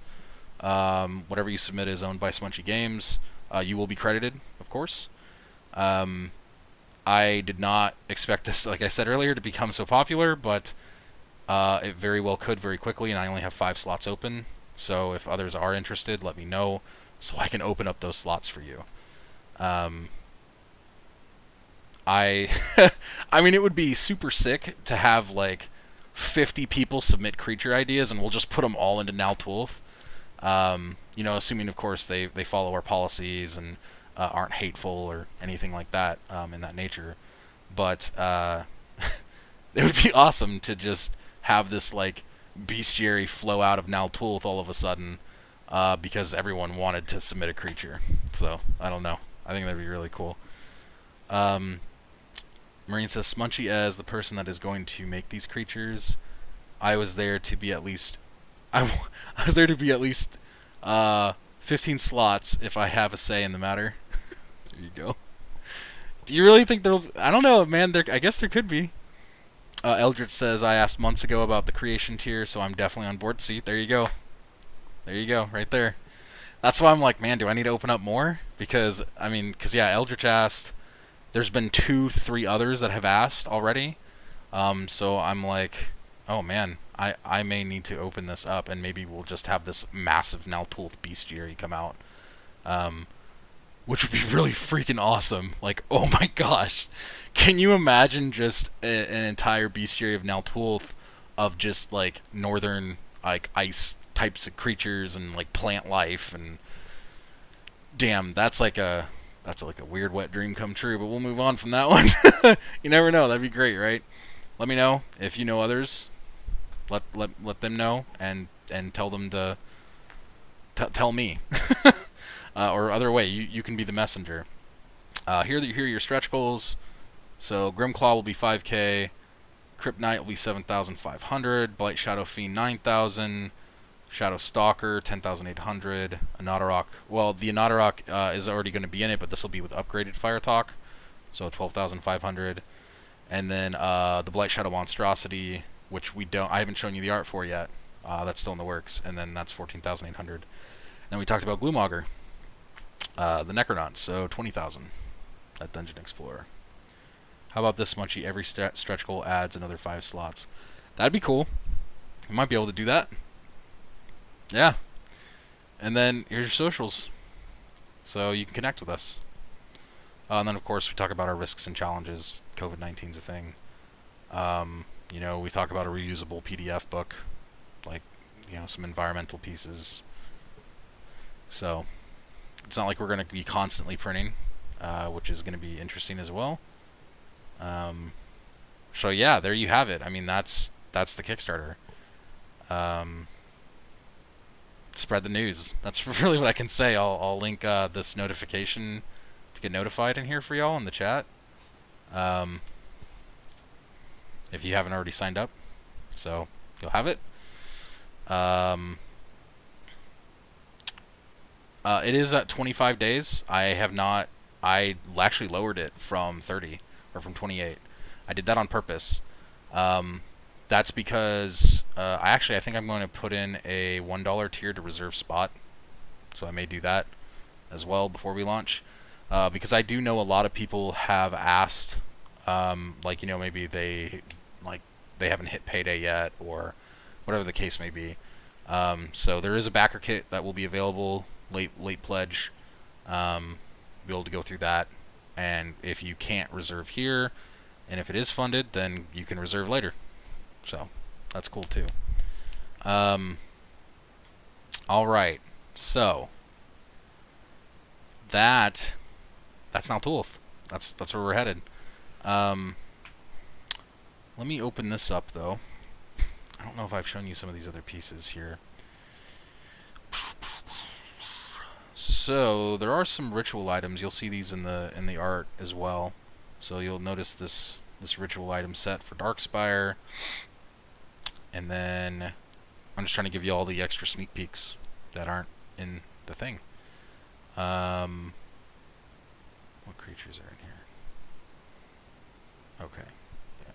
Whatever you submit is owned by Smunchy Games. You will be credited, of course. I did not expect this, like I said earlier, to become so popular, but it very well could very quickly, and I only have 5 slots open. So if others are interested, let me know so I can open up those slots for you. I I mean, it would be super sick to have like 50 people submit creature ideas, and we'll just put them all into Naltulth. You know, assuming of course they follow our policies and aren't hateful or anything like that in that nature. But it would be awesome to just have this like bestiary flow out of Naltulth all of a sudden because everyone wanted to submit a creature. So I don't know. I think that'd be really cool. Marine says, Smunchy as the person that is going to make these creatures, I was there to be at least I was there to be at least 15 slots if I have a say in the matter. There you go. Do you really think there'll... I don't know, man. I guess there could be. Eldritch says, I asked months ago about the creation tier, so I'm definitely on board. See, there you go. There you go, right there. That's why I'm like, man, do I need to open up more? Because, I mean, because, yeah, Eldritch asked. There's been 2-3 others that have asked already. So I'm like, oh, man, I may need to open this up, and maybe we'll just have this massive Naltulth bestiary come out. Which would be really freaking awesome. Like, oh my gosh. Can you imagine just an entire bestiary of Naltulth of just, like, northern, like, ice types of creatures and, like, plant life and... Damn, that's like a weird wet dream come true, but we'll move on from that one. You never know. That'd be great, right? Let me know if you know others. Let them know and tell them to tell me. Or other way, you can be the messenger. Here are your stretch goals. So Grimclaw will be 5k, Krypt Knight will be 7,500, Blight Shadow Fiend 9,000, Shadow Stalker 10,800, Anodorok. Well, the Anodorok is already going to be in it, but this will be with upgraded Fire Talk, so 12,500. And then the Blight Shadow Monstrosity, which I haven't shown you the art for yet. That's still in the works, and then that's 14,800. Then we talked about Gloomauger. The Necronauts, so 20,000 at Dungeon Explorer. How about this, Munchie? Every stretch goal adds another 5 slots. That'd be cool. We might be able to do that. Yeah. And then here's your socials. So you can connect with us. And then, of course, we talk about our risks and challenges. COVID-19's a thing. You know, we talk about a reusable PDF book. Like, you know, some environmental pieces. So... it's not like we're going to be constantly printing, which is going to be interesting as well. So yeah, there you have it. I mean, that's the Kickstarter. Spread the news. That's really what I can say. I'll link this notification to get notified in here for y'all in the chat. If you haven't already signed up, so you'll have it. It is at 25 days. I actually lowered it from 30 or from 28. I did that on purpose. That's because I think I'm going to put in a $1 tier to reserve spot. So I may do that as well before we launch. Because I do know a lot of people have asked, like, you know, maybe they haven't hit payday yet or whatever the case may be. So there is a backer kit that will be available. Late pledge, be able to go through that, and if you can't reserve here, and if it is funded, then you can reserve later. So that's cool too. All right, so that's Naltulth. That's where we're headed. Let me open this up though. I don't know if I've shown you some of these other pieces here. So there are some ritual items. You'll see these in the art as well. So you'll notice this ritual item set for Darkspire. And then I'm just trying to give you all the extra sneak peeks that aren't in the thing. What creatures are in here? Okay. Yeah,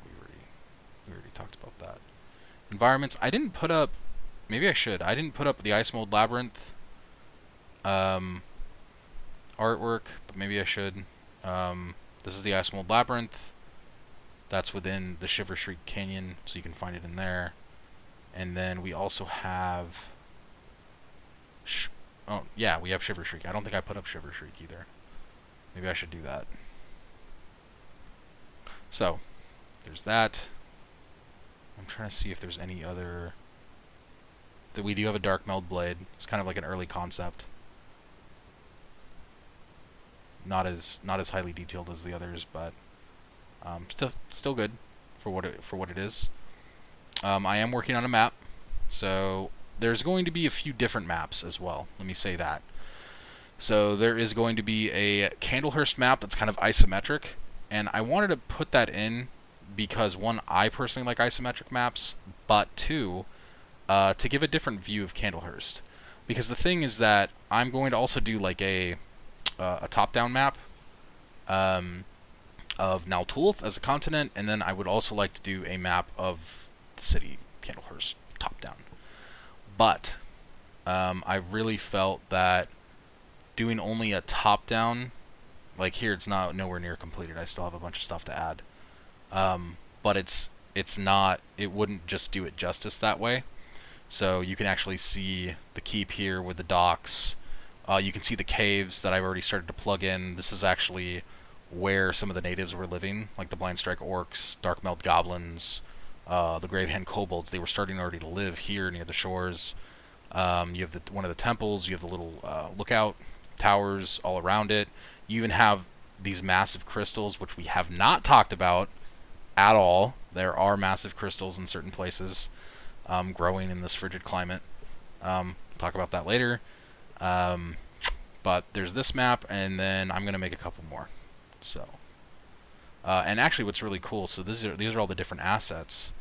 we already talked about that. Environments. I didn't put up... Maybe I should. I didn't put up the Icemold Labyrinth artwork, but maybe I should. this is the Icemold Labyrinth. That's within the Shiver Shriek Canyon, so you can find it in there. And then we also have... oh, yeah, we have Shiver Shriek. I don't think I put up Shiver Shriek either. Maybe I should do that. So, there's that. I'm trying to see if there's any other... We do have a Dark Meld Blade. It's kind of like an early concept. Not as highly detailed as the others, but still good for what it is. I am working on a map, so there's going to be a few different maps as well. Let me say that. So there is going to be a Candlehurst map that's kind of isometric, and I wanted to put that in because one, I personally like isometric maps, but two, to give a different view of Candlehurst. Because the thing is that I'm going to also do like a top-down map of Naltulth as a continent, and then I would also like to do a map of the city, Candlehurst, top-down. But I really felt that doing only a top-down, like here it's nowhere near completed. I still have a bunch of stuff to add. But it wouldn't just do it justice that way. So you can actually see the keep here with the docks. You can see the caves that I've already started to plug in. This is actually where some of the natives were living, like the Blind Strike Orcs, Dark Meld Goblins, the Gravehand Kobolds. They were starting already to live here near the shores. You have one of the temples. You have the little lookout towers all around it. You even have these massive crystals, which we have not talked about at all. There are massive crystals in certain places growing in this frigid climate. Talk about that later. But there's this map, and then I'm going to make a couple more. So, and actually what's really cool, so these are all the different assets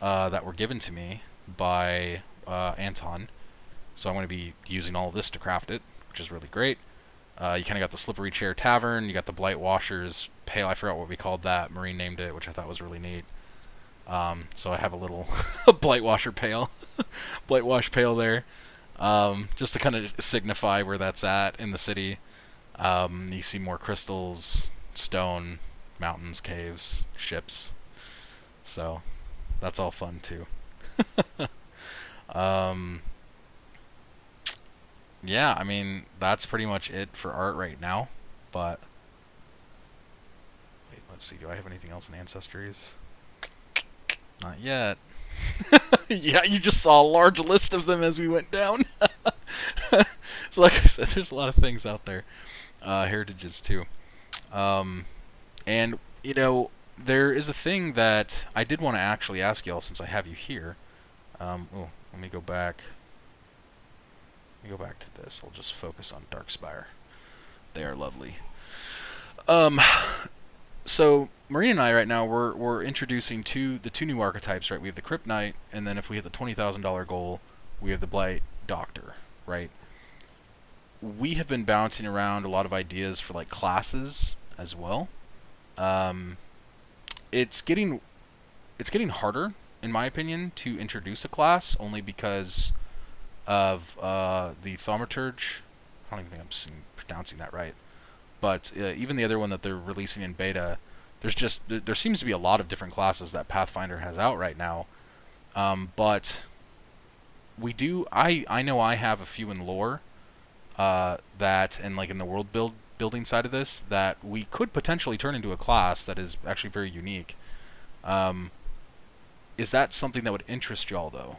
that were given to me by Anton. So I'm going to be using all of this to craft it, which is really great. You kind of got the Slippery Chair Tavern, you got the Blight Washers Pail, I forgot what we called that, Marine named it, which I thought was really neat. So I have a little Blight Washer Pail, Blight Wash Pail there, just to kind of signify where that's at in the city. You see more crystals, stone, mountains, caves, ships, so that's all fun too. Yeah, I mean, that's pretty much it for art right now, but wait, let's see, do I have anything else in Ancestries? Not yet. Yeah, you just saw a large list of them as we went down. So like I said, there's a lot of things out there. Heritages too. And, you know, there is a thing that I did want to actually ask y'all since I have you here. Oh, let me go back. Let me go back to this. I'll just focus on Dark Spire. They are lovely. So Marina and I right now we're introducing the two new archetypes, right? We have the Krypt Knight, and then if we hit the $20,000 goal, we have the Blight Doctor, right? We have been bouncing around a lot of ideas for like classes as well. It's getting harder, in my opinion, to introduce a class only because of the Thaumaturge. I don't even think I'm pronouncing that right. But even the other one that they're releasing in beta, there seems to be a lot of different classes that Pathfinder has out right now. But I know I have a few in lore that, and like in the world building side of this, that we could potentially turn into a class that is actually very unique. Is that something that would interest y'all though?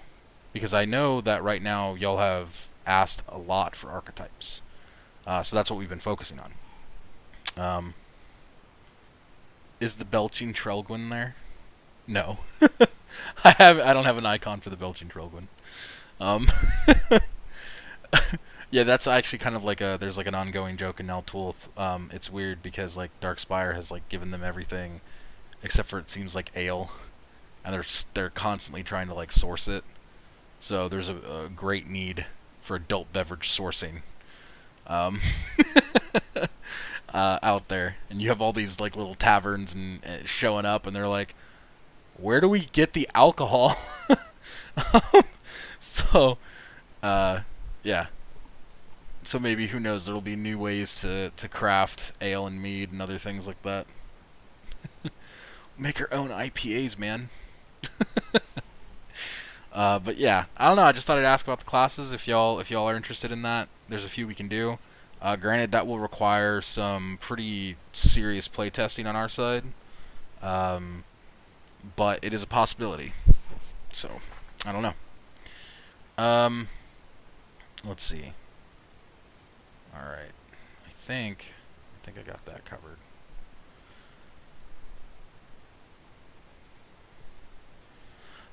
Because I know that right now y'all have asked a lot for archetypes. So that's what we've been focusing on. Is the Belching Trelgwyn there? No. I don't have an icon for the Belching Trelgwyn. Yeah, that's actually kind of like there's like an ongoing joke in Naltulth. It's weird because like Dark Spire has like given them everything except for it seems like ale, and they're constantly trying to like source it. So there's a great need for adult beverage sourcing out there, and you have all these like little taverns and showing up, and they're like, where do we get the alcohol? So yeah, So maybe, who knows, there'll be new ways to craft ale and mead and other things like that. Make our own IPAs, man. But yeah, I don't know. I just thought I'd ask about the classes if y'all are interested in that. There's a few we can do. Granted, that will require some pretty serious playtesting on our side, but it is a possibility. So I don't know. Let's see. All right, I think I got that covered.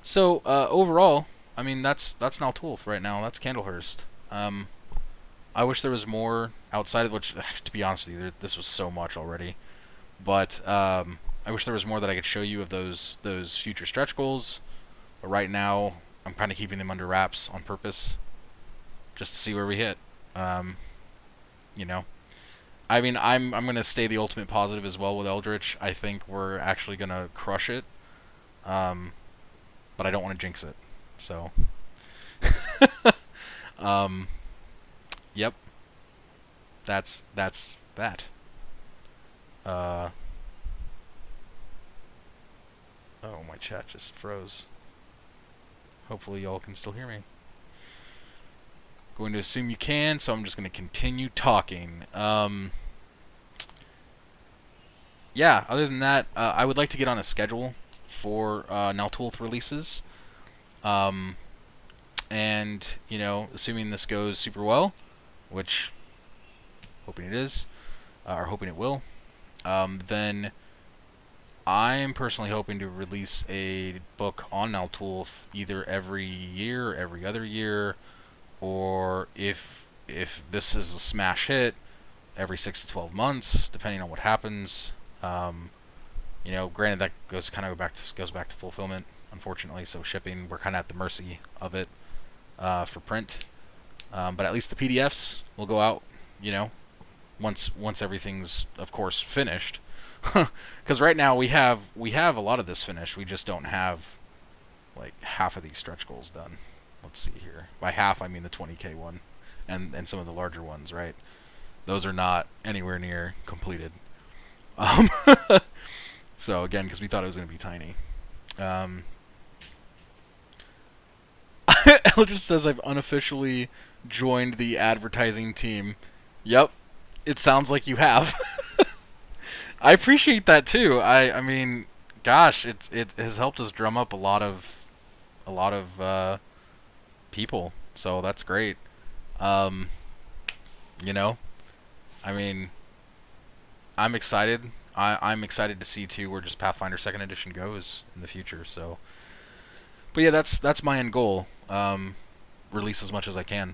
So overall, I mean that's Naltulth right now. That's Candlehurst. I wish there was more outside of which. To be honest with you, this was so much already. But I wish there was more that I could show you of those future stretch goals. But right now, I'm kind of keeping them under wraps on purpose, just to see where we hit. You know, I mean, I'm gonna stay the ultimate positive as well with Eldritch. I think we're actually gonna crush it. But I don't want to jinx it. So, yep. That's that. Oh, my chat just froze. Hopefully y'all can still hear me. Going to assume you can, so I'm just going to continue talking. Yeah, other than that, I would like to get on a schedule for Naltulth releases. And, you know, assuming this goes super well, which hoping it is, or hoping it will, then I'm personally hoping to release a book on Naltulth either every year or every other year, or if this is a smash hit, every 6 to 12 months, depending on what happens. You know, granted that goes back to fulfillment, unfortunately. So shipping, we're kind of at the mercy of it for print. But at least the PDFs will go out, you know, once everything's of course finished. Because right now we have a lot of this finished. We just don't have like half of these stretch goals done. Let's see here. By half, I mean the 20K one, and some of the larger ones, right? Those are not anywhere near completed. So again, because we thought it was going to be tiny. Eldritch says I've unofficially joined the advertising team. Yep, it sounds like you have. I appreciate that too. I mean, gosh, it has helped us drum up a lot of people. So that's great. You know, I mean, I'm excited. I'm excited to see too where just Pathfinder 2nd Edition goes in the future. So, but yeah, that's my end goal. Release as much as I can,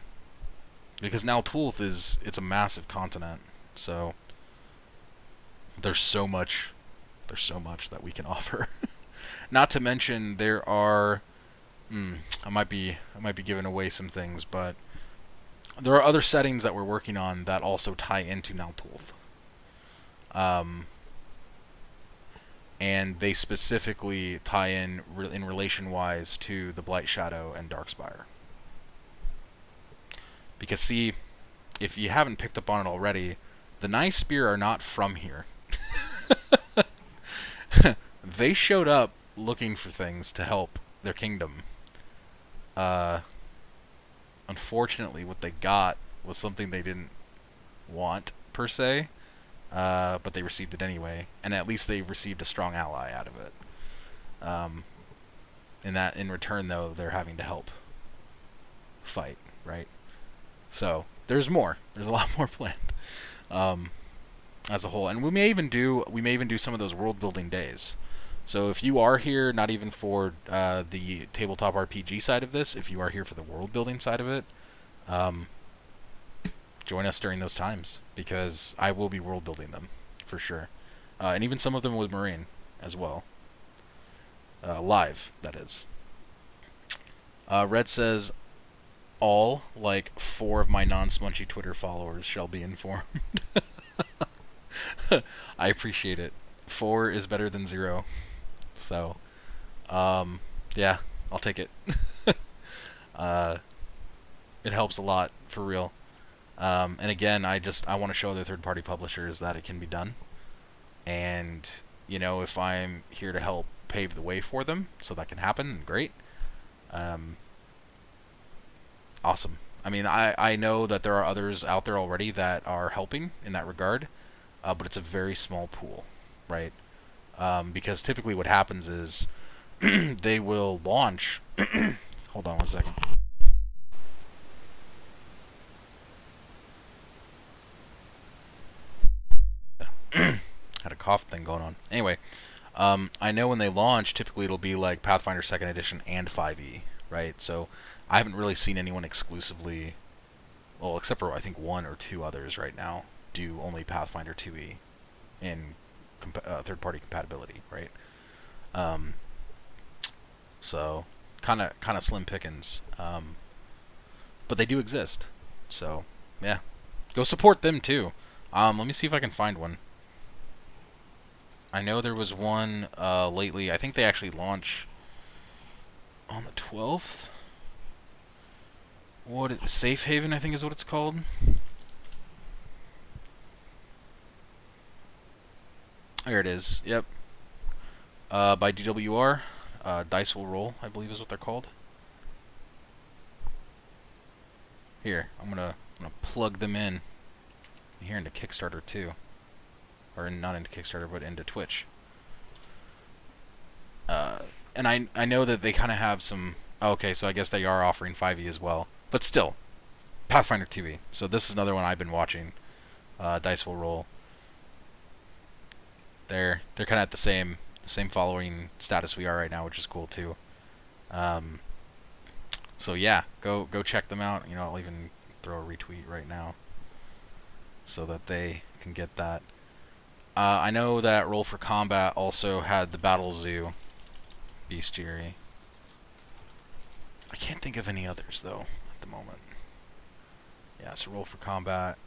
because Naltulth it's a massive continent. So there's so much that we can offer. Not to mention there are I might be giving away some things, but there are other settings that we're working on that also tie into Naltulth. And they specifically tie in relation-wise to the Blight Shadow and Dark Spire. Because see, if you haven't picked up on it already, the Nice Spear are not from here. They showed up looking for things to help their kingdom. Unfortunately, what they got was something they didn't want, per se. But they received it anyway, and at least they received a strong ally out of it. In return, though, they're having to help fight, right? So there's more. There's a lot more planned as a whole, and we may even do some of those world building days. So if you are here, not even for the tabletop RPG side of this, if you are here for the world building side of it, join us during those times, because I will be world building them for sure, and even some of them with Marine as well. Live, that is. Red says, all, like 4 of my non-smunchy Twitter followers shall be informed. I appreciate it. 4 is better than 0. So, yeah, I'll take it. It helps a lot, for real. And again, I want to show other third-party publishers that it can be done. And, you know, if I'm here to help pave the way for them so that can happen, great. Awesome. I mean, I know that there are others out there already that are helping in that regard, but it's a very small pool, right? Because typically what happens is they will launch... Hold on one second. Had a cough thing going on. Anyway, I know when they launch, typically it'll be like Pathfinder 2nd Edition and 5e, right? So I haven't really seen anyone exclusively, well, except for I think one or two others right now, do only Pathfinder 2e in third-party compatibility, right? So kind of slim pickings, but they do exist. So yeah, go support them too. Let me see if I can find one. I know there was one lately. I think they actually launch on the 12th. Safe Haven, I think is what it's called. There it is. Yep. By DWR. Dice Will Roll, I believe is what they're called. Here, I'm gonna plug them in here into Kickstarter too. Or not into Kickstarter, but into Twitch. And I know that they kind of have some... Okay, so I guess they are offering 5e as well. But still, Pathfinder 2e. So this is another one I've been watching. Dice Will Roll. They're kind of at the same following status we are right now, which is cool too. So yeah, go check them out. You know, I'll even throw a retweet right now so that they can get that. I know that Roll for Combat also had the Battle Zoo bestiary. I can't think of any others though at the moment. Yeah, so Roll for Combat.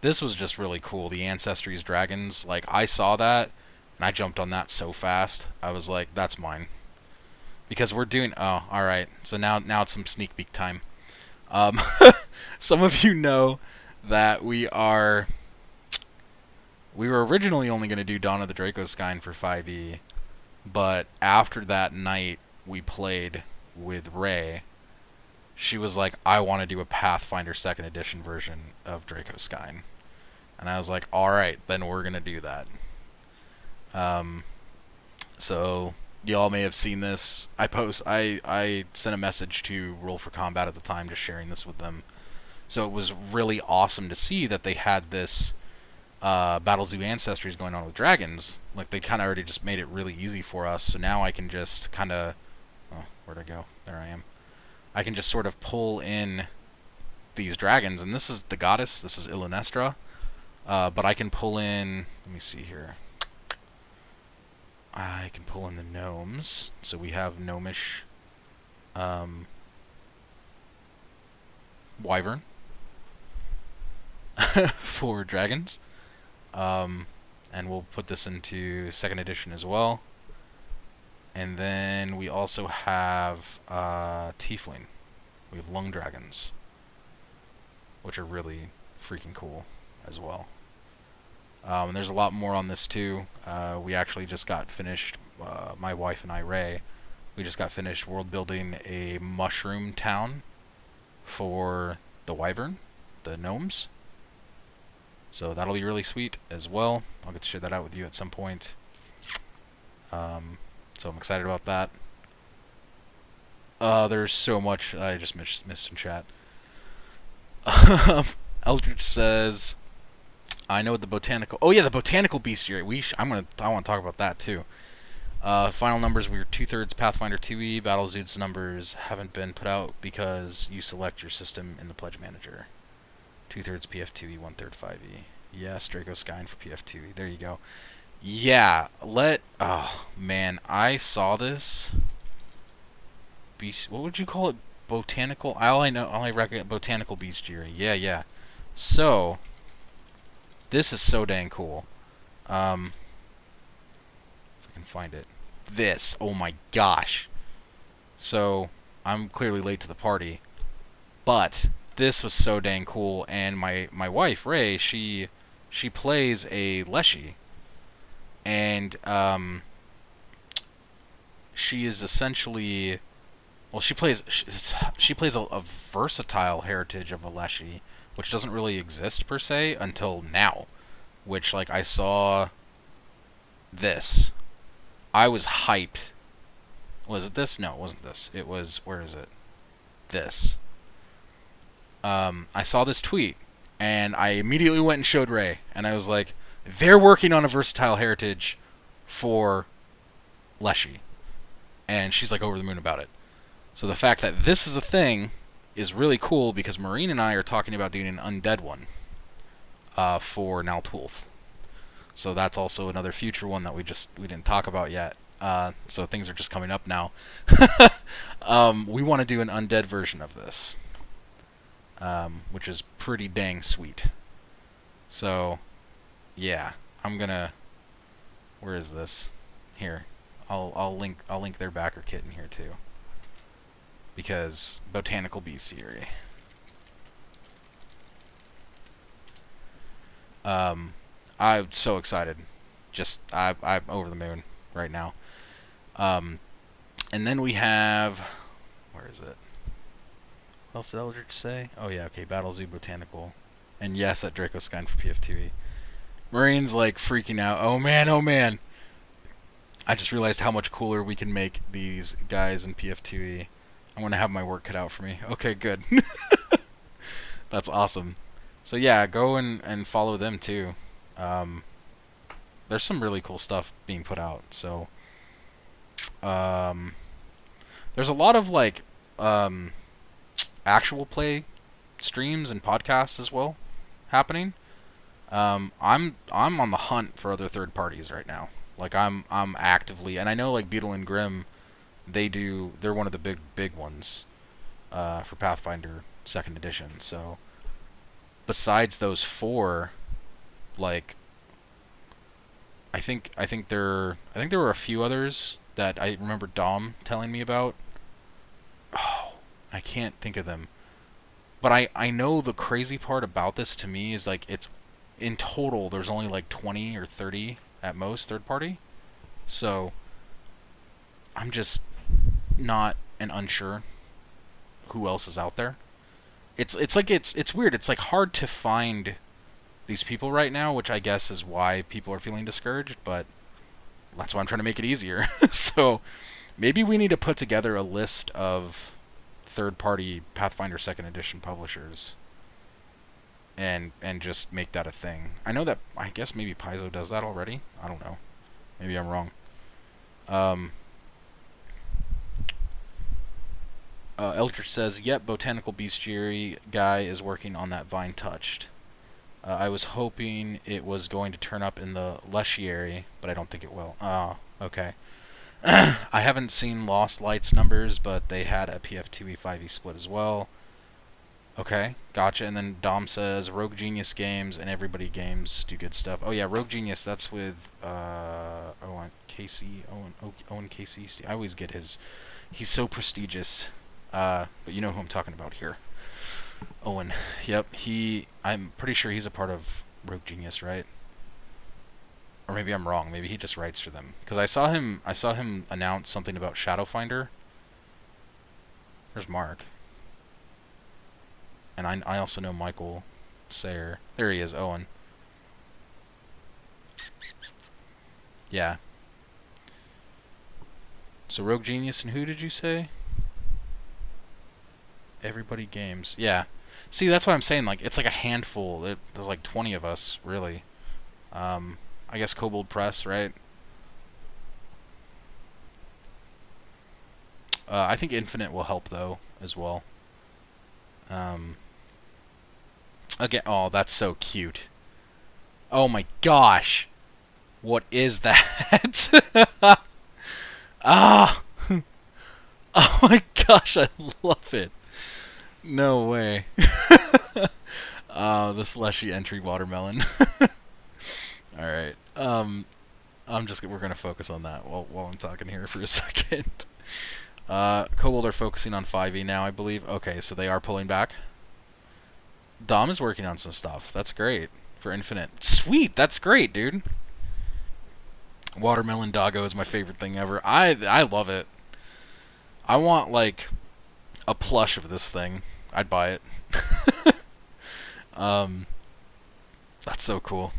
This was just really cool. The Ancestry's Dragons. Like, I saw that and I jumped on that so fast. I was like, that's mine. Because we're doing... Oh, alright. So now it's some sneak peek time. Some of you know that we were originally only going to do Dawn of the Dracoskine for 5e, but after that night we played with Ray, she was like, I want to do a Pathfinder 2nd Edition version of Dracoskine. And I was like, alright, then we're going to do that. So y'all may have seen this. I sent a message to Roll for Combat at the time, just sharing this with them. So it was really awesome to see that they had this Battle Zoo Ancestries going on with dragons. Like, they kind of already just made it really easy for us. So now I can just kind of... Oh, where'd I go? There I am. I can just sort of pull in these dragons. And this is the goddess. This is Ilanestra. But I can pull in... Let me see here. I can pull in the gnomes. So we have gnomish wyvern for dragons. And we'll put this into 2nd edition as well. And then we also have tiefling. We have lung dragons, which are really freaking cool as well. And there's a lot more on this too. We actually just got finished, my wife and I, Ray, we just got finished world building a mushroom town for the wyvern, the gnomes. So that'll be really sweet as well. I'll get to share that out with you at some point. So I'm excited about that. There's so much I just missed in chat. Eldritch says, I know the botanical... Oh yeah, the botanical bestiary. I want to talk about that too. Final numbers, we were 2/3 Pathfinder 2e. Battle Zood's numbers haven't been put out because you select your system in the Pledge Manager. 2/3 PF2e, 1/3 5e. Yes, Dracoskine for PF2e. There you go. Yeah, oh man, I saw this. What would you call it? Botanical? All I reckon botanical bestiary. Yeah. So this is so dang cool. If I can find it. This, oh my gosh. So I'm clearly late to the party, but this was so dang cool. And my wife Ray, she plays a Leshy, and she is essentially, well, she plays a versatile heritage of a Leshy, which doesn't really exist per se until now. Which, like, I saw this, I was hyped. Was it this? No, it wasn't this. It was, where is it? This. I saw this tweet, and I immediately went and showed Ray, and I was like, they're working on a versatile heritage for Leshy. And she's like over the moon about it. So the fact that this is a thing is really cool, because Maureen and I are talking about doing an undead one for Naltulth. So that's also another future one that we didn't talk about yet. So things are just coming up now. We want to do an undead version of this, which is pretty dang sweet. So, yeah, I'm gonna. Where is this? Here, I'll link their backer kit in here too, because Botanical Bestiary. I'm so excited. I'm over the moon right now. And then we have, where is it? What else did Eldritch say? Oh yeah, okay, Battle Zoo Botanical. And yes, at Dracoskine for PF2E. Marine's like freaking out. Oh man, oh man. I just realized how much cooler we can make these guys in PF2E. I'm gonna have my work cut out for me. Okay, good. That's awesome. So yeah, go and follow them too. There's some really cool stuff being put out. So there's a lot of like actual play streams and podcasts as well happening. I'm on the hunt for other third parties right now. Like I'm actively, and I know like Beetle and Grimm, they're one of the big ones for Pathfinder 2nd edition. So besides those four, like I think there were a few others that I remember Dom telling me about. Oh, I can't think of them. But I know the crazy part about this to me is like it's in total there's only like 20 or 30 at most third party. So I'm just not and unsure who else is out there. It's weird. It's like hard to find these people right now, which I guess is why people are feeling discouraged, but that's why I'm trying to make it easier. So maybe we need to put together a list of third-party Pathfinder 2nd edition publishers and just make that a thing. I know that, I guess maybe Paizo does that already. I don't know. Maybe I'm wrong. Eldritch says, yep, Botanical Bestiary guy is working on that Vine Touched. I was hoping it was going to turn up in the Leshiary, but I don't think it will. Oh, okay. I haven't seen Lost Lights numbers, but they had a PF2E 5e split as well. Okay, gotcha. And then Dom says, Rogue Genius Games and Everybody Games do good stuff. Oh yeah, Rogue Genius, that's with Owen Casey. I always get his... He's so prestigious. But you know who I'm talking about here. Owen. Yep, I'm pretty sure he's a part of Rogue Genius, right? Or maybe I'm wrong. Maybe he just writes for them. Because I saw him announce something about Shadowfinder. There's Mark. And I also know Michael Sayer. There he is, Owen. Yeah. So Rogue Genius and who did you say? Everybody Games. Yeah. See, that's what I'm saying. Like, it's like a handful. There's like 20 of us, really. I guess Kobold Press, right? I think Infinite will help, though, as well. Again, oh, that's so cute. Oh my gosh. What is that? Ah! Oh my gosh, I love it. No way. The slushy entry watermelon. Alright. We're gonna focus on that while I'm talking here for a second. Kobold are focusing on 5e now, I believe. Okay, so they are pulling back. Dom is working on some stuff. That's great for Infinite. Sweet, that's great, dude. Watermelon Doggo is my favorite thing ever. I love it. I want like a plush of this thing. I'd buy it. um, that's so cool.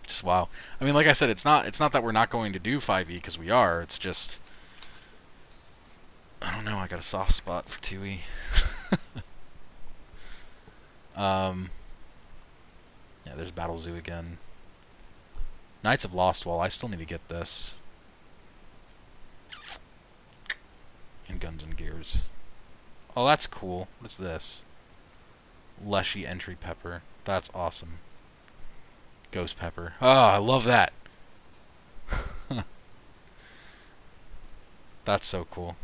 Just wow. I mean, like I said, it's not that we're not going to do 5e because we are. It's just I don't know. I got a soft spot for 2e. Yeah, there's Battle Zoo again. Knights of Lostwall. I still need to get this. And Guns and Gears. Oh, that's cool. What's this? Leshy Entry Pepper. That's awesome. Ghost Pepper. Oh, I love that. That's so cool.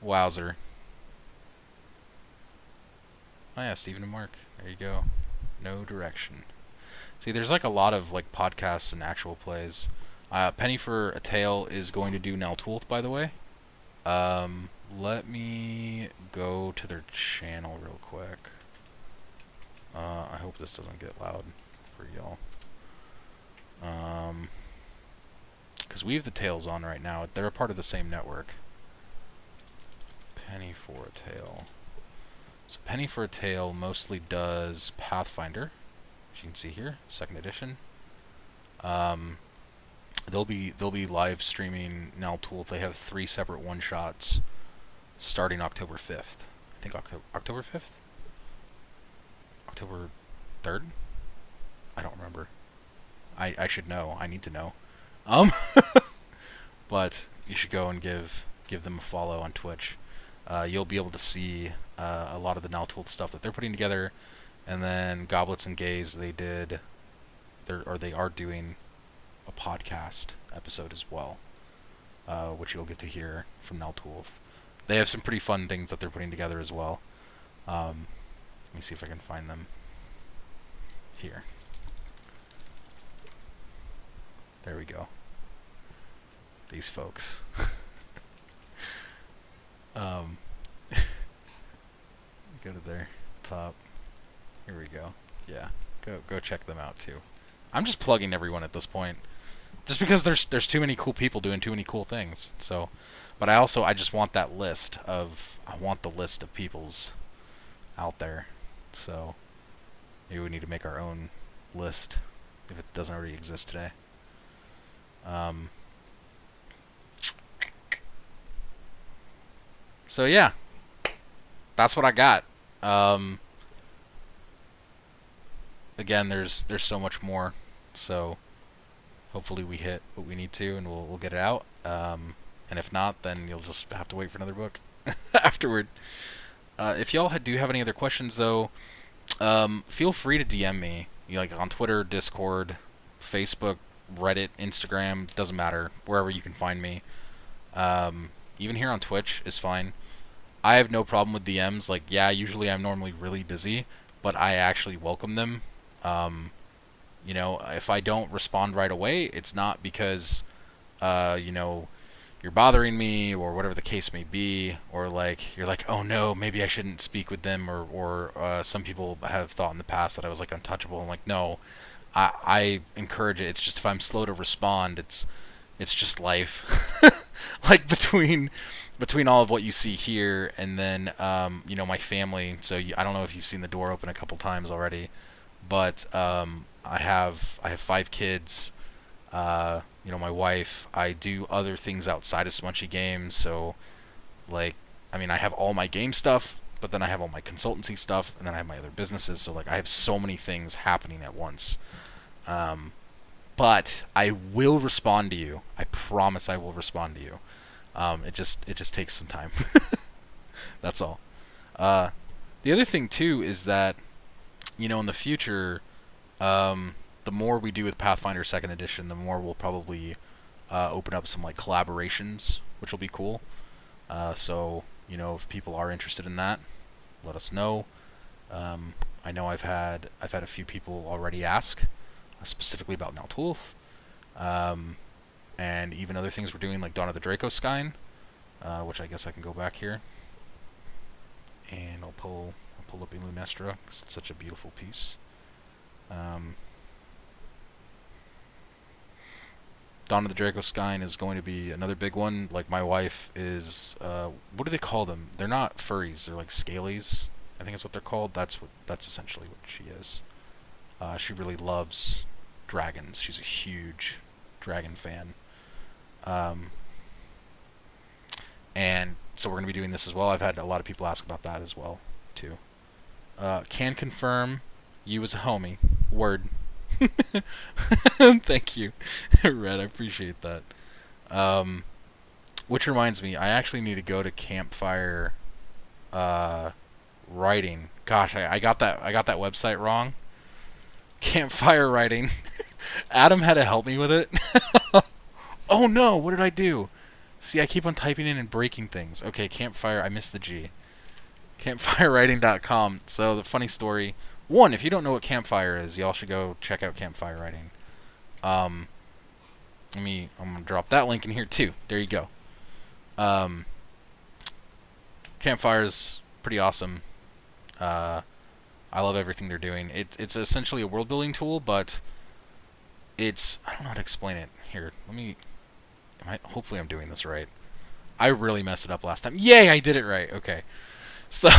Wowzer. Oh yeah, Stephen and Mark. There you go. No Direction. See, there's like a lot of like podcasts and actual plays. Penny for a Tale is going to do Naltulth, by the way. Let me go to their channel real quick. I hope this doesn't get loud for y'all. Because we have the Tales on right now. They're a part of the same network. Penny for a Tale. So Penny for a Tale mostly does Pathfinder, as you can see here, 2nd edition. They'll be live streaming Naltulth. They have 3 separate one-shots starting October 5th. I think October 5th? October 3rd? I don't remember. I should know. I need to know. But you should go and give them a follow on Twitch. You'll be able to see a lot of the Naltulth stuff that they're putting together, and then Goblets and Gays they are doing a podcast episode as well, which you'll get to hear from Naltulth. They have some pretty fun things that they're putting together as well. Let me see if I can find them here. There we go. These folks. Go to their top. Here we go. Yeah, go check them out too. I'm just plugging everyone at this point, just because there's too many cool people doing too many cool things. So, but I just want that list of I want the list of people's out there. So maybe we need to make our own list if it doesn't already exist today. So yeah, that's what I got. Again, there's so much more. So hopefully we hit what we need to, and we'll get it out. And if not, then you'll just have to wait for another book afterward. If y'all do have any other questions, though, feel free to DM me. Like on Twitter, Discord, Facebook, Reddit, Instagram, doesn't matter. Wherever you can find me. Even here on Twitch is fine. I have no problem with DMs. Like, yeah, usually I'm normally really busy, but I actually welcome them. You know, if I don't respond right away, it's not because, you know, you're bothering me or whatever the case may be, or like you're like, oh no, maybe I shouldn't speak with them, or some people have thought in the past that I was like untouchable. I'm like, no, I encourage it. It's just if I'm slow to respond, it's just life. Like between all of what you see here and then you know, my family. So I don't know if you've seen the door open a couple times already, but I have 5 kids. You know, my wife. I do other things outside of Smunchy Games. So like, I mean, I have all my game stuff, but then I have all my consultancy stuff, and then I have my other businesses. So like, I have so many things happening at once. But I will respond to you. I promise I will respond to you. It just takes some time. That's all. The other thing too is that, you know, in the future, the more we do with Pathfinder 2nd Edition, the more we'll probably open up some like collaborations, which will be cool. So, you know, if people are interested in that, let us know. I know I've had a few people already ask, specifically about Naltulth, and even other things we're doing like Dawn of the Dracoskine, which I guess I can go back here. and I'll pull up Illunestra because it's such a beautiful piece. Dawn of the Dracoskine is going to be another big one. Like, my wife is, what do they call them? They're not furries, they're like scalies. I think that's what they're called. That's essentially what she is. She really loves dragons. She's a huge dragon fan. And so we're going to be doing this as well. I've had a lot of people ask about that as well, too. Can confirm you as a homie. Word. Thank you, Red. I appreciate that. Which reminds me, I actually need to go to Campfire Writing. Gosh, I got that website wrong. Campfire Writing. Adam had to help me with it. Oh no, what did I do? See, I keep on typing in and breaking things. Okay, Campfire, I missed the G. Campfirewriting.com. So the funny story. One, if you don't know what Campfire is, y'all should go check out Campfire Writing. I'm gonna drop that link in here too. There you go. Campfire's pretty awesome. I love everything they're doing. It's essentially a world building tool, but it's, I don't know how to explain it. Here, hopefully I'm doing this right. I really messed it up last time. Yay, I did it right. Okay. So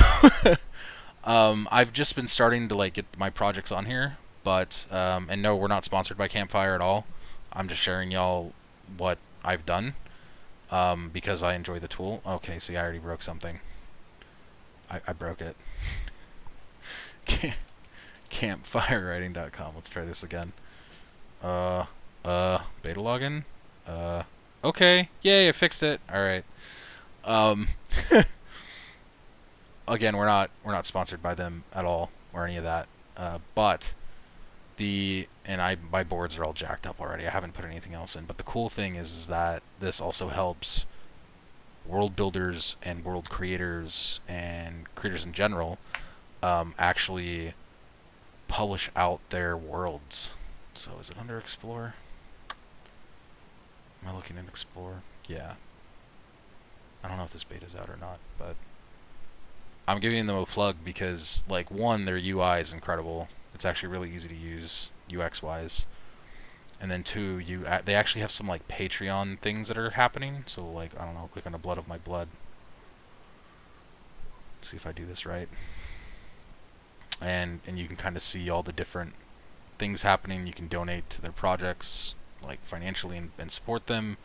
I've just been starting to like get my projects on here, but and no, we're not sponsored by Campfire at all. I'm just sharing y'all what I've done because I enjoy the tool. Okay, see, I already broke something. I broke it. Campfirewriting.com. Let's try this again. Beta login. Okay, yay, I fixed it. All right. Again, we're not sponsored by them at all or any of that. But my boards are all jacked up already. I haven't put anything else in. But the cool thing is that this also helps world builders and world creators and creators in general actually publish out their worlds. So is it under Explore? Am I looking at Explore? Yeah. I don't know if this beta's out or not, but I'm giving them a plug because, like, one, their UI is incredible. It's actually really easy to use UX-wise. And then two, they actually have some, like, Patreon things that are happening. So, like, I don't know, click on the Blood of My Blood. Let's see if I do this right. And you can kind of see all the different things happening. You can donate to their projects, like, financially and support them.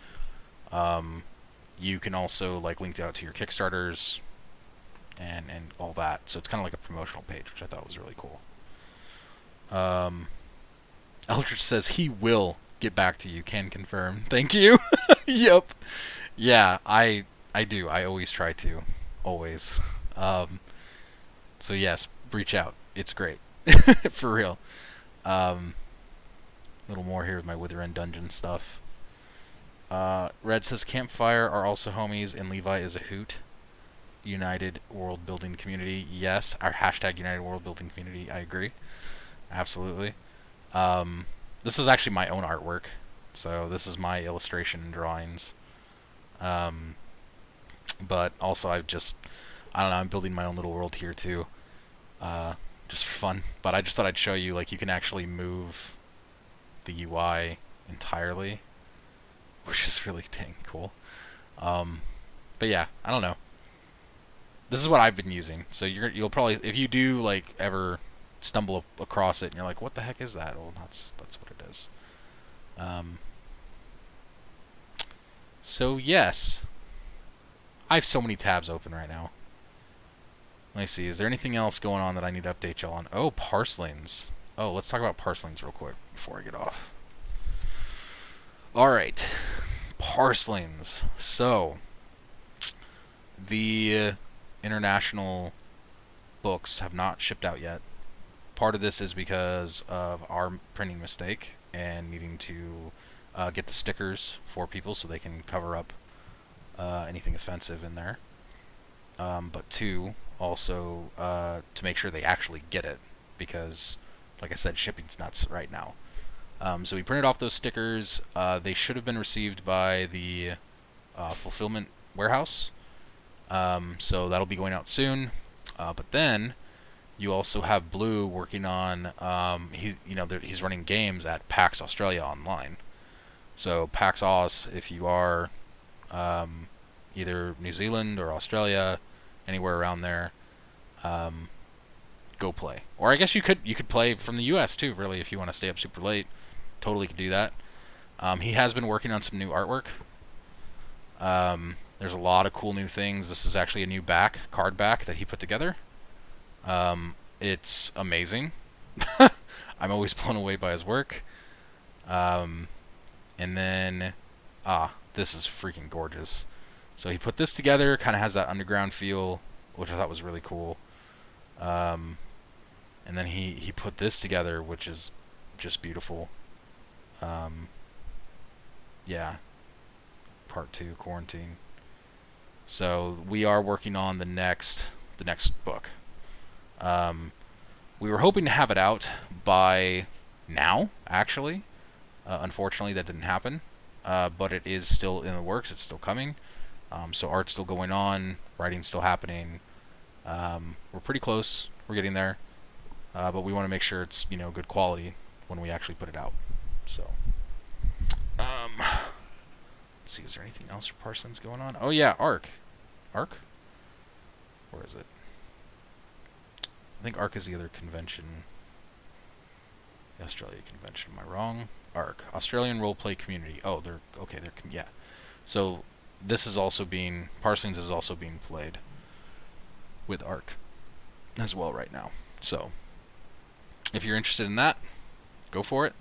You can also, like, link out to your Kickstarters and all that. So it's kind of like a promotional page, which I thought was really cool. Eldritch says he will get back to you. Can confirm. Thank you. Yep. Yeah, I do. I always try to. Always. So yes, reach out. It's great. For real. A little more here with my Wither End Dungeon stuff. Red says Campfire are also homies and Levi is a hoot. United World Building Community. Yes, our hashtag United World Building Community. I agree. Absolutely. This is actually my own artwork. So this is my illustration and drawings. But also I don't know, I'm building my own little world here too. Just for fun. But I just thought I'd show you, like, you can actually move the UI entirely, which is really dang cool. But yeah, I don't know. This is what I've been using. So you'll probably, if you do, like, ever stumble across it and you're like, what the heck is that? Well, that's what it is. So yes, I have so many tabs open right now. Let me see. Is there anything else going on that I need to update y'all on? Oh, parslings. Oh, let's talk about parslings real quick before I get off. Alright. Parslings. So, the international books have not shipped out yet. Part of this is because of our printing mistake and needing to get the stickers for people so they can cover up anything offensive in there. But two, also to make sure they actually get it, because, like I said, shipping's nuts right now. So we printed off those stickers. They should have been received by the fulfillment warehouse. So that'll be going out soon. But then you also have Blue working on he's running games at PAX Australia online. So PAX Aus, if you are either New Zealand or Australia, anywhere around there, go play. Or I guess you could play from the US too, really, if you want to stay up super late. Totally could do that. He has been working on some new artwork. There's a lot of cool new things. This is actually a new card back that he put together. It's amazing. I'm always blown away by his work. And then, this is freaking gorgeous. So he put this together, kind of has that underground feel, which I thought was really cool. And then he put this together, which is just beautiful. Yeah. Part 2, Quarantine. So we are working on the next book. We were hoping to have it out by now, actually. Unfortunately, that didn't happen. But it is still in the works. It's still coming. So art's still going on. Writing's still happening. We're pretty close. We're getting there. But we want to make sure it's, good quality when we actually put it out. So, let's see. Is there anything else for Parslins going on? Oh yeah, Arc. Arc? Where is it? I think Arc is the other convention. The Australia convention. Am I wrong? Arc. Australian Roleplay Community. Oh, yeah. So this is also Parslins is also being played with Arc as well right now. So if you're interested in that, go for it.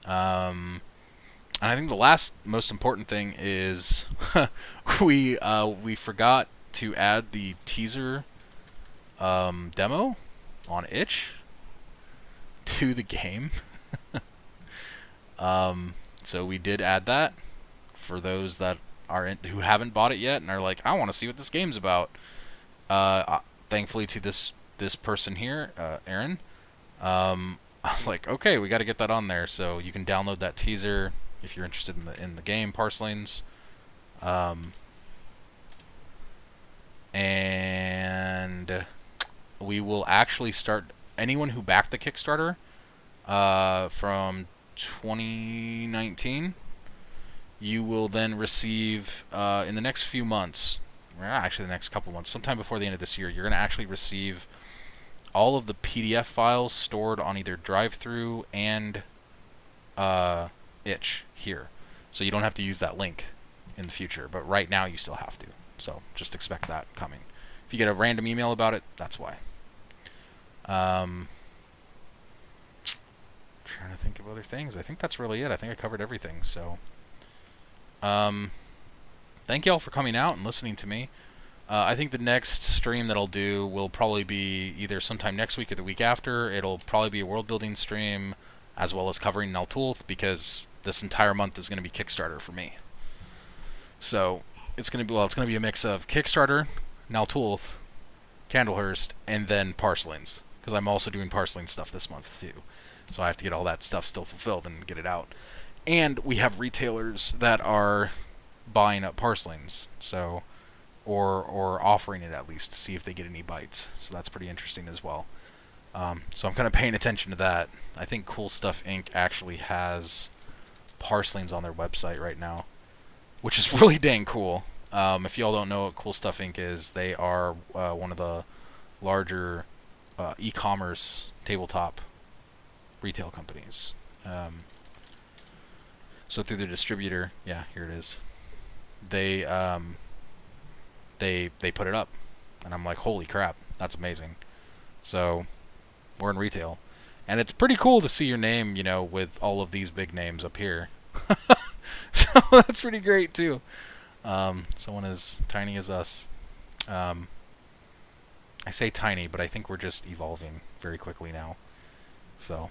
And I think the last most important thing is we forgot to add the teaser demo on itch to the game. So we did add that for those that who haven't bought it yet and are like, I want to see what this game's about. Thankfully to this person here, Aaron, I was like, okay, we got to get that on there. So you can download that teaser if you're interested in the game, Parslins. And we will actually start anyone who backed the Kickstarter from 2019. You will then receive in the next few months, or actually the next couple months, sometime before the end of this year, you're going to actually receive all of the PDF files stored on either drive-through and itch here. So you don't have to use that link in the future, but right now you still have to. So just expect that coming. If you get a random email about it, that's why. Trying to think of other things. I think that's really it. I think I covered everything. So thank you all for coming out and listening to me. I think the next stream that I'll do will probably be either sometime next week or the week after. It'll probably be a world building stream as well as covering Naltulth, because this entire month is going to be Kickstarter for me. So it's going to be a mix of Kickstarter, Naltulth, Candlehurst, and then Parslins, because I'm also doing Parslin stuff this month too. So I have to get all that stuff still fulfilled and get it out. And we have retailers that are buying up Parslins, so or offering it at least to see if they get any bites. So that's pretty interesting as well. So I'm kind of paying attention to that. I think Cool Stuff Inc. actually has Parslins on their website right now, which is really dang cool. If y'all don't know what Cool Stuff Inc. is, they are one of the larger e-commerce tabletop retail companies. So through their distributor, yeah, here it is. They put it up, and I'm like, holy crap, that's amazing. So we're in retail, and it's pretty cool to see your name, with all of these big names up here. So that's pretty great too. Someone as tiny as us. I say tiny, but I think we're just evolving very quickly now. So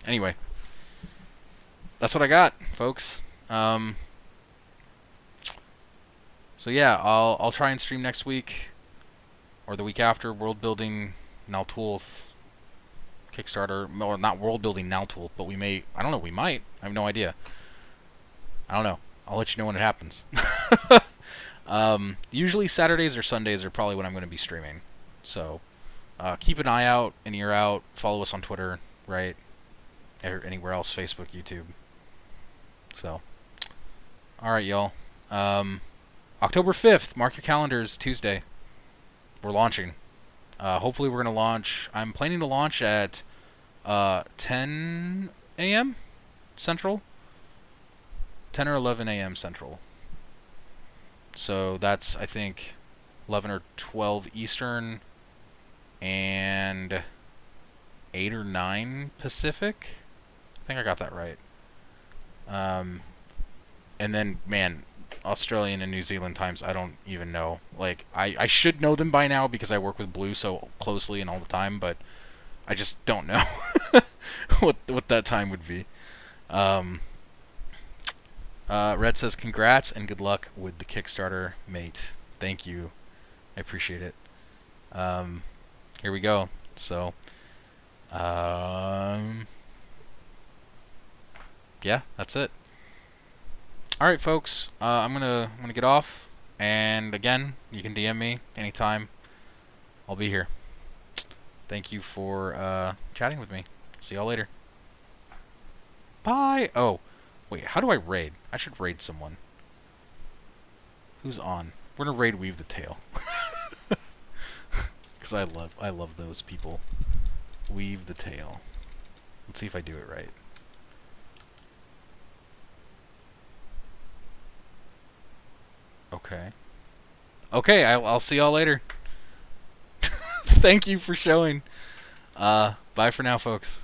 anyway, that's what I got, folks. So yeah, I'll try and stream next week or the week after. World building Naltulth Kickstarter, or not world building Naltulth, but we may. I don't know. We might. I have no idea. I don't know. I'll let you know when it happens. Usually Saturdays or Sundays are probably when I'm going to be streaming. So keep an eye out, an ear out. Follow us on Twitter, right? Or anywhere else, Facebook, YouTube. So, all right, y'all. October 5th, mark your calendars, Tuesday. We're launching. Hopefully we're going to launch. I'm planning to launch at 10 a.m. Central. 10 or 11 a.m. Central. So that's, I think, 11 or 12 Eastern and 8 or 9 Pacific. I think I got that right. And then, man, Australian and New Zealand times, I don't even know. Like, I should know them by now because I work with Blue so closely and all the time, but I just don't know what that time would be. Red says, congrats and good luck with the Kickstarter, mate. Thank you. I appreciate it. Here we go. So, yeah, that's it. All right, folks. I'm gonna get off, and again, you can DM me anytime. I'll be here. Thank you for chatting with me. See y'all later. Bye. Oh, wait. How do I raid? I should raid someone. Who's on? We're gonna raid Weave the Tail. Because I love those people. Weave the Tail. Let's see if I do it right. Okay. Okay, I'll see y'all later. Thank you for showing. Bye for now, folks.